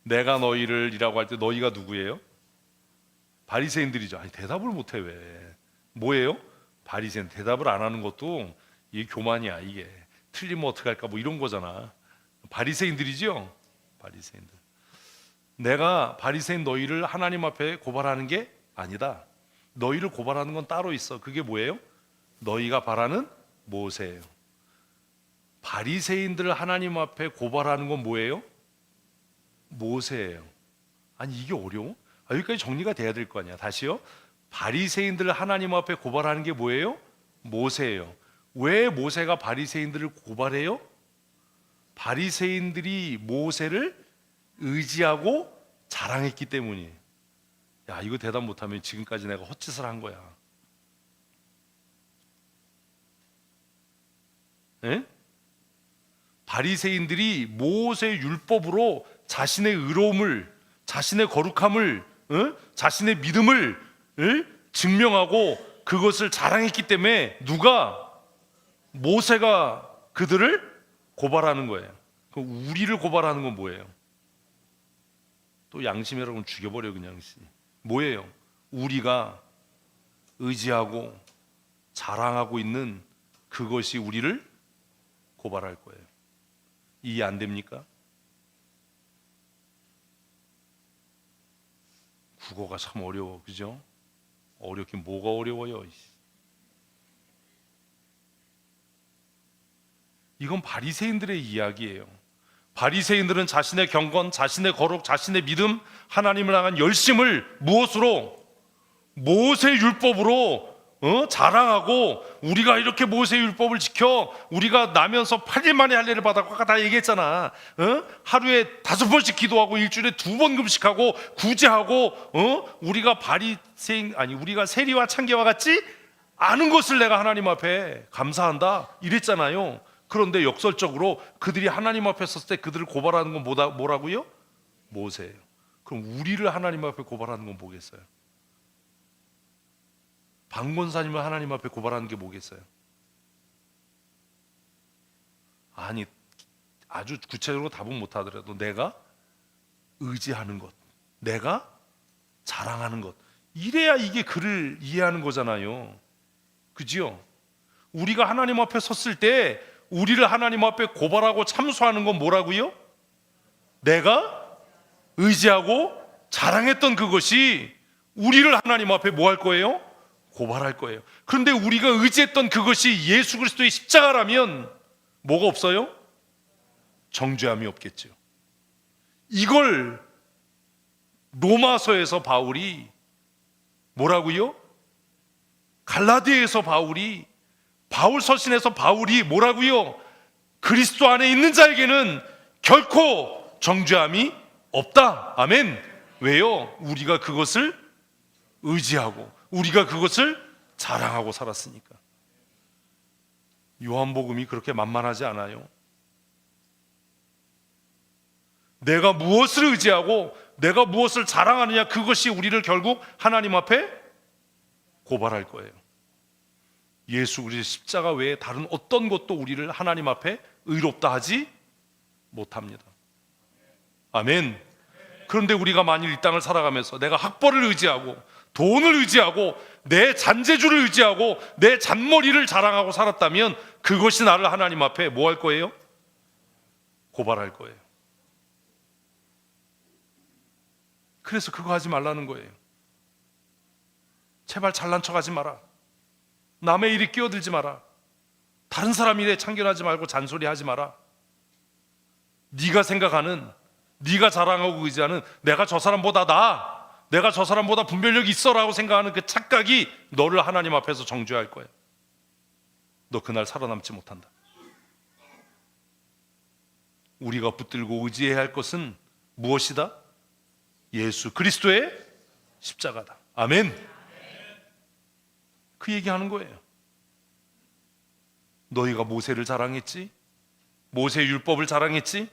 내가 너희를이라고 할 때 너희가 누구예요? 바리새인들이죠. 아니 대답을 못해 왜? 뭐예요? 바리새인. 대답을 안 하는 것도 이게 교만이야. 이게 틀리면 어떡할까 이런 거잖아. 바리새인들이죠. 바리새인들. 내가 바리새인 너희를 하나님 앞에 고발하는 게 아니다. 너희를 고발하는 건 따로 있어. 그게 뭐예요? 너희가 바라는 모세예요. 바리새인들을 하나님 앞에 고발하는 건 뭐예요? 모세예요. 아니 이게 어려워? 여기까지 정리가 돼야 될 거 아니야. 다시요. 바리새인들을 하나님 앞에 고발하는 게 뭐예요? 모세예요. 왜 모세가 바리새인들을 고발해요? 바리새인들이 모세를 의지하고 자랑했기 때문이에요. 야, 이거 대답 못하면 지금까지 내가 헛짓을 한 거야. 에? 바리새인들이 모세 율법으로 자신의 의로움을, 자신의 거룩함을, 자신의 믿음을 증명하고 그것을 자랑했기 때문에 누가 모세가 그들을 고발하는 거예요. 그럼 우리를 고발하는 건 뭐예요? 또 양심이라고 죽여버려 그냥. 뭐예요? 우리가 의지하고 자랑하고 있는 그것이 우리를 고발할 거예요. 이해 안 됩니까? 국어가 참 어려워, 그죠? 어렵긴 뭐가 어려워요. 이건 바리새인들의 이야기예요. 바리새인들은 자신의 경건, 자신의 거룩, 자신의 믿음, 하나님을 향한 열심을 무엇으로? 모세 율법으로 자랑하고, 우리가 이렇게 모세 율법을 지켜 우리가 나면서 8일 만에 할례를 받았고 아까 다 얘기했잖아. 하루에 5번씩 기도하고 일주일에 2번 금식하고 구제하고 우리가 우리가 세리와 창기와 같지 않은 것을 내가 하나님 앞에 감사한다 이랬잖아요. 그런데 역설적으로 그들이 하나님 앞에 섰을 때 그들을 고발하는 건 뭐라고요? 모세예요. 그럼 우리를 하나님 앞에 고발하는 건 뭐겠어요? 방권사님을 하나님 앞에 고발하는 게 뭐겠어요? 아니, 아주 구체적으로 답은 못하더라도 내가 의지하는 것, 내가 자랑하는 것, 이래야 이게 글을 이해하는 거잖아요. 그지요? 우리가 하나님 앞에 섰을 때 우리를 하나님 앞에 고발하고 참소하는 건 뭐라고요? 내가 의지하고 자랑했던 그것이 우리를 하나님 앞에 뭐 할 거예요? 고발할 거예요. 그런데 우리가 의지했던 그것이 예수 그리스도의 십자가라면 뭐가 없어요? 정죄함이 없겠죠. 이걸 로마서에서 바울이 뭐라고요? 갈라디아에서 바울 서신에서 바울이 뭐라고요? 그리스도 안에 있는 자에게는 결코 정죄함이 없다. 아멘. 왜요? 우리가 그것을 의지하고 우리가 그것을 자랑하고 살았으니까. 요한복음이 그렇게 만만하지 않아요. 내가 무엇을 의지하고 내가 무엇을 자랑하느냐, 그것이 우리를 결국 하나님 앞에 고발할 거예요. 예수 그리스도의 십자가 외에 다른 어떤 것도 우리를 하나님 앞에 의롭다 하지 못합니다. 아멘. 그런데 우리가 만일 이 땅을 살아가면서 내가 학벌을 의지하고 돈을 의지하고 내 잔재주를 의지하고 내 잔머리를 자랑하고 살았다면 그것이 나를 하나님 앞에 뭐 할 거예요? 고발할 거예요. 그래서 그거 하지 말라는 거예요. 제발 잘난 척하지 마라. 남의 일에 끼어들지 마라. 다른 사람 일에 참견하지 말고 잔소리하지 마라. 네가 생각하는 네가 자랑하고 의지하는 내가 저 사람보다 나아, 내가 저 사람보다 분별력이 있어라고 생각하는 그 착각이 너를 하나님 앞에서 정죄할 거야. 너 그날 살아남지 못한다. 우리가 붙들고 의지해야 할 것은 무엇이다? 예수 그리스도의 십자가다. 아멘. 그 얘기하는 거예요. 너희가 모세를 자랑했지? 모세 율법을 자랑했지?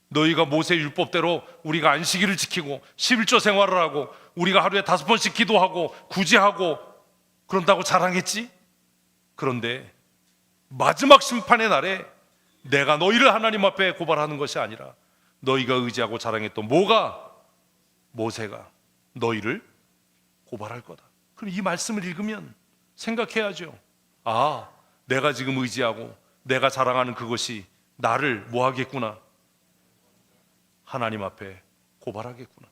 너희가 모세 율법대로 우리가 안식일을 지키고 11조 생활을 하고 우리가 하루에 5번씩 기도하고 구제하고 그런다고 자랑했지? 그런데 마지막 심판의 날에 내가 너희를 하나님 앞에 고발하는 것이 아니라 너희가 의지하고 자랑했던 모세가 너희를 고발할 거다. 그럼 이 말씀을 읽으면 생각해야죠. 아, 내가 지금 의지하고 내가 자랑하는 그것이 나를 뭐 하겠구나? 하나님 앞에 고발하겠구나.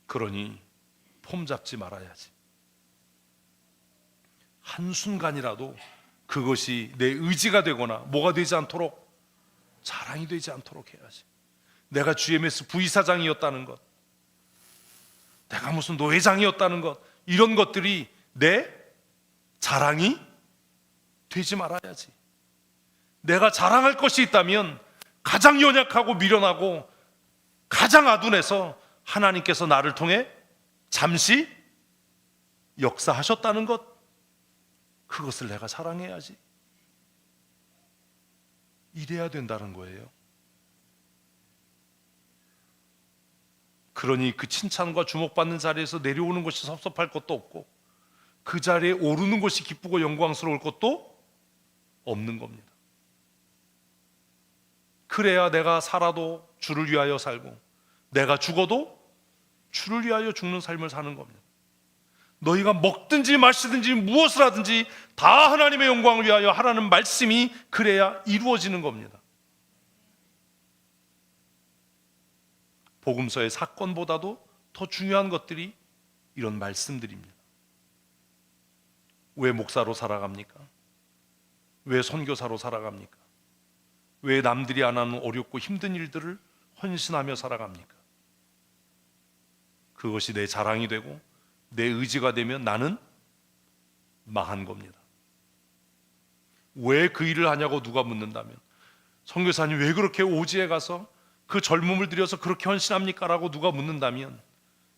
그러니 폼 잡지 말아야지. 한순간이라도 그것이 내 의지가 되거나 뭐가 되지 않도록, 자랑이 되지 않도록 해야지. 내가 GMS 부이사장이었다는 것, 내가 무슨 노회장이었다는 것, 이런 것들이 내 자랑이 되지 말아야지. 내가 자랑할 것이 있다면 가장 연약하고 미련하고 가장 아둔해서 하나님께서 나를 통해 잠시 역사하셨다는 것, 그것을 내가 자랑해야지. 이래야 된다는 거예요. 그러니 그 칭찬과 주목받는 자리에서 내려오는 것이 섭섭할 것도 없고 그 자리에 오르는 것이 기쁘고 영광스러울 것도 없는 겁니다. 그래야 내가 살아도 주를 위하여 살고 내가 죽어도 주를 위하여 죽는 삶을 사는 겁니다. 너희가 먹든지 마시든지 무엇을 하든지 다 하나님의 영광을 위하여 하라는 말씀이 그래야 이루어지는 겁니다. 복음서의 사건보다도 더 중요한 것들이 이런 말씀들입니다. 왜 목사로 살아갑니까? 왜 선교사로 살아갑니까? 왜 남들이 안 하는 어렵고 힘든 일들을 헌신하며 살아갑니까? 그것이 내 자랑이 되고 내 의지가 되면 나는 망한 겁니다. 왜 그 일을 하냐고 누가 묻는다면, 선교사님 왜 그렇게 오지에 가서 그 젊음을 들여서 그렇게 헌신합니까? 라고 누가 묻는다면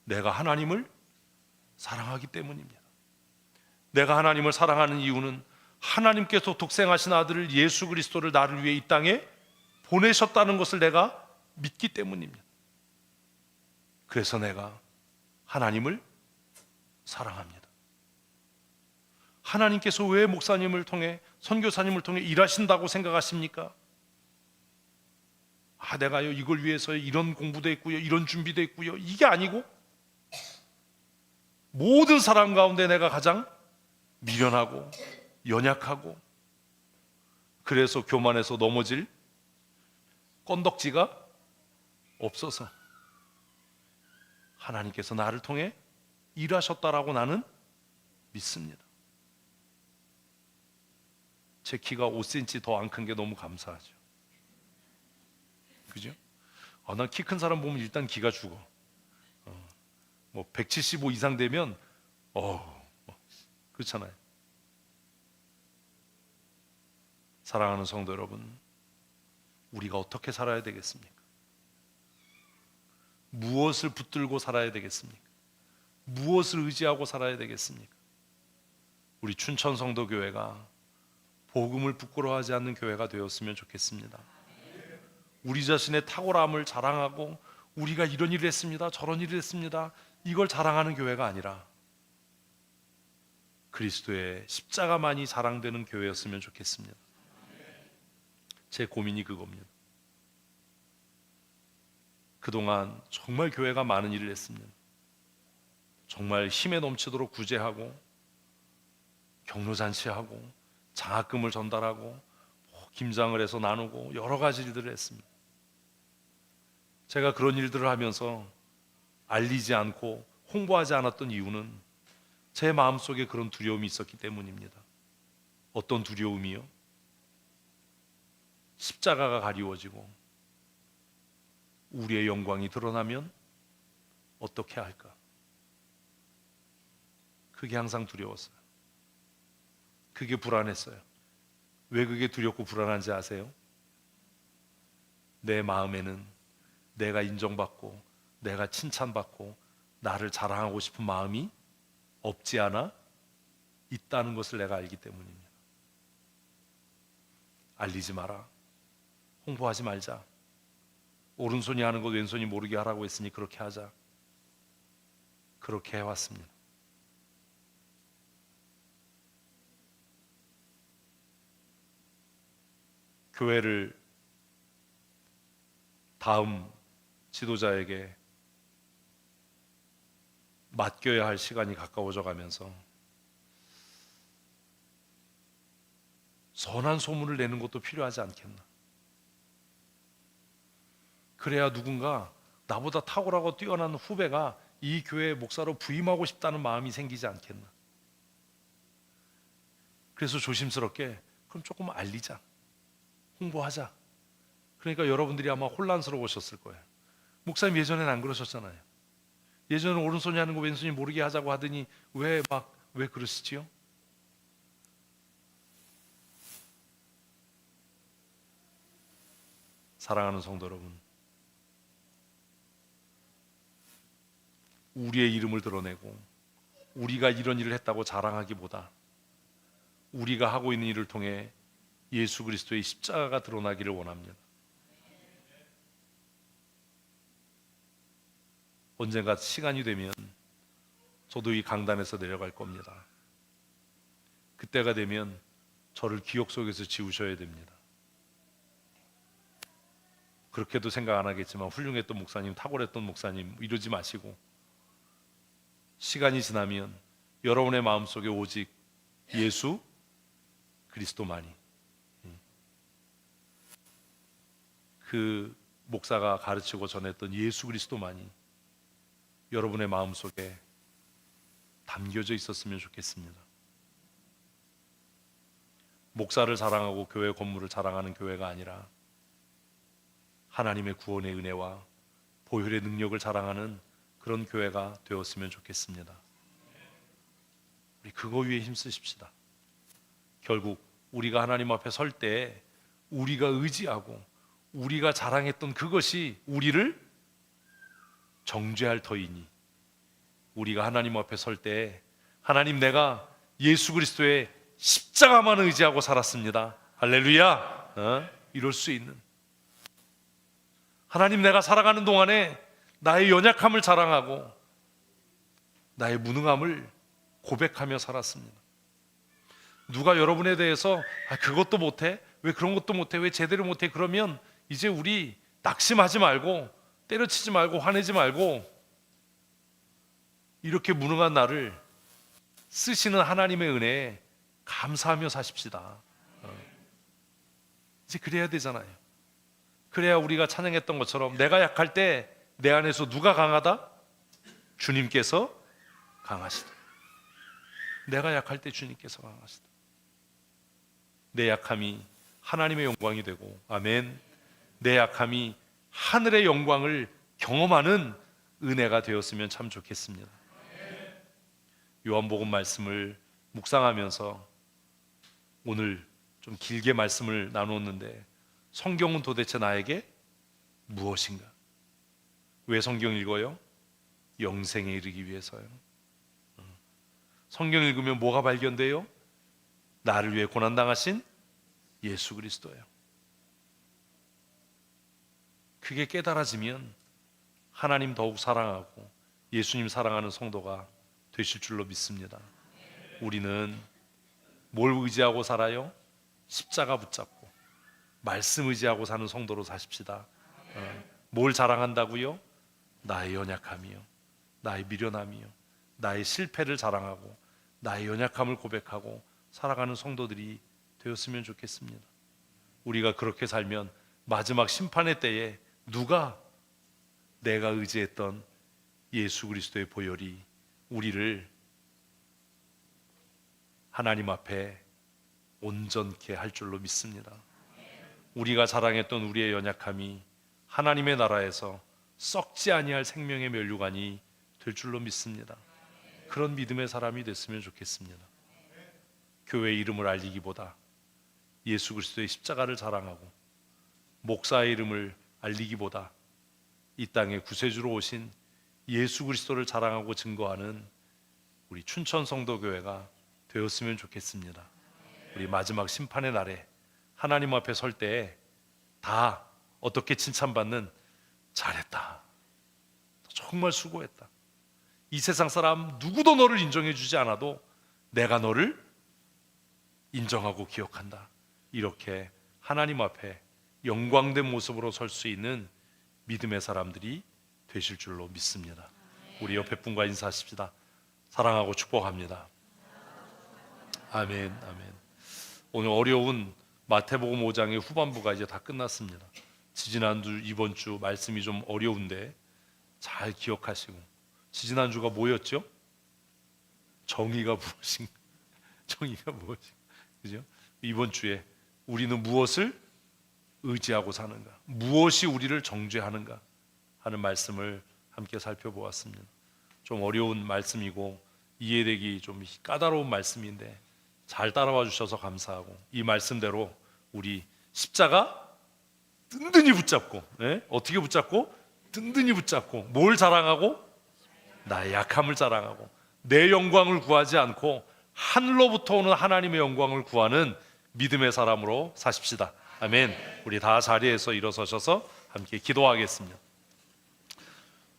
내가 하나님을 사랑하기 때문입니다. 내가 하나님을 사랑하는 이유는 하나님께서 독생하신 아들을 예수 그리스도를 나를 위해 이 땅에 보내셨다는 것을 내가 믿기 때문입니다. 그래서 내가 하나님을 사랑합니다. 하나님께서 왜 목사님을 통해, 선교사님을 통해 일하신다고 생각하십니까? 내가요 이걸 위해서 이런 공부도 했고요, 이런 준비도 했고요, 이게 아니고 모든 사람 가운데 내가 가장 미련하고 연약하고 그래서 교만해서 넘어질 건덕지가 없어서 하나님께서 나를 통해 일하셨다라고 나는 믿습니다. 제 키가 5cm 더 안 큰 게 너무 감사하죠. 그죠? 난 키 큰 사람 보면 일단 기가 죽어. 뭐 175 이상 되면 그렇잖아요. 사랑하는 성도 여러분, 우리가 어떻게 살아야 되겠습니까? 무엇을 붙들고 살아야 되겠습니까? 무엇을 의지하고 살아야 되겠습니까? 우리 춘천 성도교회가 복음을 부끄러워하지 않는 교회가 되었으면 좋겠습니다. 우리 자신의 탁월함을 자랑하고 우리가 이런 일을 했습니다, 저런 일을 했습니다, 이걸 자랑하는 교회가 아니라 그리스도의 십자가만이 자랑되는 교회였으면 좋겠습니다. 제 고민이 그겁니다. 그동안 정말 교회가 많은 일을 했습니다. 정말 힘에 넘치도록 구제하고 격려잔치하고 장학금을 전달하고 김장을 해서 나누고 여러 가지 일들을 했습니다. 제가 그런 일들을 하면서 알리지 않고 홍보하지 않았던 이유는 제 마음속에 그런 두려움이 있었기 때문입니다. 어떤 두려움이요? 십자가가 가리워지고 우리의 영광이 드러나면 어떻게 할까? 그게 항상 두려웠어요. 그게 불안했어요. 왜 그게 두렵고 불안한지 아세요? 내 마음에는 내가 인정받고 내가 칭찬받고 나를 자랑하고 싶은 마음이 없지 않아 있다는 것을 내가 알기 때문입니다. 알리지 마라. 홍보하지 말자. 오른손이 하는 것 왼손이 모르게 하라고 했으니 그렇게 하자. 그렇게 해왔습니다. 교회를 다음 지도자에게 맡겨야 할 시간이 가까워져 가면서 선한 소문을 내는 것도 필요하지 않겠나? 그래야 누군가 나보다 탁월하고 뛰어난 후배가 이 교회의 목사로 부임하고 싶다는 마음이 생기지 않겠나? 그래서 조심스럽게 그럼 조금 알리자, 홍보하자. 그러니까 여러분들이 아마 혼란스러우셨을 거예요. 목사님 예전엔 안 그러셨잖아요. 예전엔 오른손이 하는 거 왼손이 모르게 하자고 하더니 왜 그러시지요? 사랑하는 성도 여러분, 우리의 이름을 드러내고 우리가 이런 일을 했다고 자랑하기보다 우리가 하고 있는 일을 통해 예수 그리스도의 십자가가 드러나기를 원합니다. 언젠가 시간이 되면 저도 이 강단에서 내려갈 겁니다. 그때가 되면 저를 기억 속에서 지우셔야 됩니다. 그렇게도 생각 안 하겠지만 훌륭했던 목사님, 탁월했던 목사님 이러지 마시고 시간이 지나면 여러분의 마음속에 오직 예수 그리스도만이, 그 목사가 가르치고 전했던 예수 그리스도만이 여러분의 마음속에 담겨져 있었으면 좋겠습니다. 목사를 자랑하고 교회 건물을 자랑하는 교회가 아니라 하나님의 구원의 은혜와 보혈의 능력을 자랑하는 그런 교회가 되었으면 좋겠습니다. 우리 그거 위해 힘쓰십시다. 결국 우리가 하나님 앞에 설 때 우리가 의지하고 우리가 자랑했던 그것이 우리를 정죄할 터이니, 우리가 하나님 앞에 설 때 하나님, 내가 예수 그리스도의 십자가만 의지하고 살았습니다. 할렐루야. 이럴 수 있는, 하나님, 내가 살아가는 동안에 나의 연약함을 자랑하고 나의 무능함을 고백하며 살았습니다. 누가 여러분에 대해서 그것도 못해? 왜 그런 것도 못해? 왜 제대로 못해? 그러면 이제 우리 낙심하지 말고 때려치지 말고 화내지 말고 이렇게 무능한 나를 쓰시는 하나님의 은혜에 감사하며 사십시다. 이제 그래야 되잖아요. 그래야 우리가 찬양했던 것처럼 내가 약할 때 내 안에서 누가 강하다? 주님께서 강하시다. 내가 약할 때 주님께서 강하시다. 내 약함이 하나님의 영광이 되고, 아멘, 내 약함이 하늘의 영광을 경험하는 은혜가 되었으면 참 좋겠습니다. 요한복음 말씀을 묵상하면서 오늘 좀 길게 말씀을 나누었는데, 성경은 도대체 나에게 무엇인가? 왜 성경 읽어요? 영생에 이르기 위해서요. 성경 읽으면 뭐가 발견돼요? 나를 위해 고난당하신 예수 그리스도예요. 그게 깨달아지면 하나님 더욱 사랑하고 예수님 사랑하는 성도가 되실 줄로 믿습니다. 우리는 뭘 의지하고 살아요? 십자가 붙잡고 말씀 의지하고 사는 성도로 사십시다. 뭘 자랑한다고요? 나의 연약함이요, 나의 미련함이요, 나의 실패를 자랑하고 나의 연약함을 고백하고 살아가는 성도들이 되었으면 좋겠습니다. 우리가 그렇게 살면 마지막 심판의 때에 누가 내가 의지했던 예수 그리스도의 보혈이 우리를 하나님 앞에 온전케 할 줄로 믿습니다. 우리가 자랑했던 우리의 연약함이 하나님의 나라에서 썩지 아니할 생명의 면류관이 될 줄로 믿습니다. 그런 믿음의 사람이 됐으면 좋겠습니다. 교회 이름을 알리기보다 예수 그리스도의 십자가를 자랑하고 목사의 이름을 알리기보다 이 땅에 구세주로 오신 예수 그리스도를 자랑하고 증거하는 우리 춘천성도교회가 되었으면 좋겠습니다. 우리 마지막 심판의 날에 하나님 앞에 설 때 다 어떻게 칭찬받는, 잘했다, 정말 수고했다, 이 세상 사람 누구도 너를 인정해 주지 않아도 내가 너를 인정하고 기억한다, 이렇게 하나님 앞에 영광된 모습으로 설 수 있는 믿음의 사람들이 되실 줄로 믿습니다. 우리 옆에 분과 인사하십시다. 사랑하고 축복합니다. 아멘, 아멘. 오늘 어려운 마태복음 5장의 후반부가 이제 다 끝났습니다. 지지난주, 이번 주 말씀이 좀 어려운데 잘 기억하시고, 지지난주가 뭐였죠? 정의가 무엇인가? 정의가 무엇인가? 그죠? 이번 주에 우리는 무엇을 의지하고 사는가? 무엇이 우리를 정죄하는가? 하는 말씀을 함께 살펴보았습니다. 좀 어려운 말씀이고 이해되기 좀 까다로운 말씀인데 잘 따라와 주셔서 감사하고, 이 말씀대로 우리 십자가 든든히 붙잡고, 어떻게 붙잡고? 든든히 붙잡고, 뭘 자랑하고? 나의 약함을 자랑하고, 내 영광을 구하지 않고 하늘로부터 오는 하나님의 영광을 구하는 믿음의 사람으로 사십시다. 아멘. 우리 다 자리에서 일어서셔서 함께 기도하겠습니다.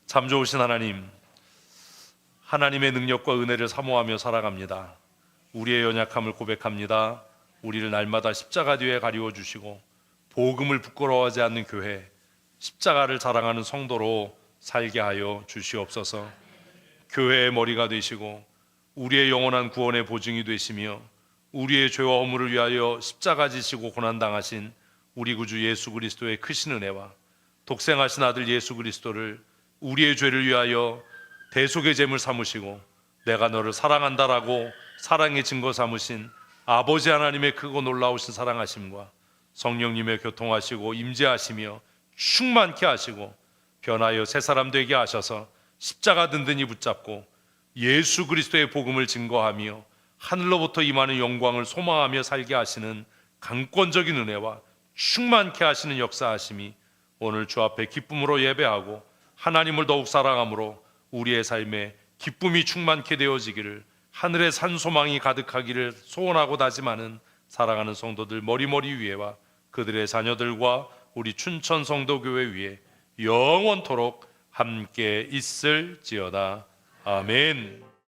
참 좋으신 하나님, 하나님의 능력과 은혜를 사모하며 살아갑니다. 우리의 연약함을 고백합니다. 우리를 날마다 십자가 뒤에 가리워 주시고 복음을 부끄러워하지 않는 교회, 십자가를 자랑하는 성도로 살게 하여 주시옵소서. 교회의 머리가 되시고 우리의 영원한 구원의 보증이 되시며 우리의 죄와 허물을 위하여 십자가 지시고 고난당하신 우리 구주 예수 그리스도의 크신 은혜와 독생하신 아들 예수 그리스도를 우리의 죄를 위하여 대속의 제물 삼으시고 내가 너를 사랑한다라고 사랑의 증거 삼으신 아버지 하나님의 크고 놀라우신 사랑하심과 성령님의 교통하시고 임재하시며 충만케 하시고 변하여 새 사람 되게 하셔서 십자가 든든히 붙잡고 예수 그리스도의 복음을 증거하며 하늘로부터 임하는 영광을 소망하며 살게 하시는 강권적인 은혜와 충만케 하시는 역사하심이 오늘 주 앞에 기쁨으로 예배하고 하나님을 더욱 사랑함으로 우리의 삶에 기쁨이 충만케 되어지기를, 하늘의 산소망이 가득하기를 소원하고 다짐하는 사랑하는 성도들 머리머리 위에와 그들의 자녀들과 우리 춘천 성도교회 위에 영원토록 함께 있을지어다. 아멘.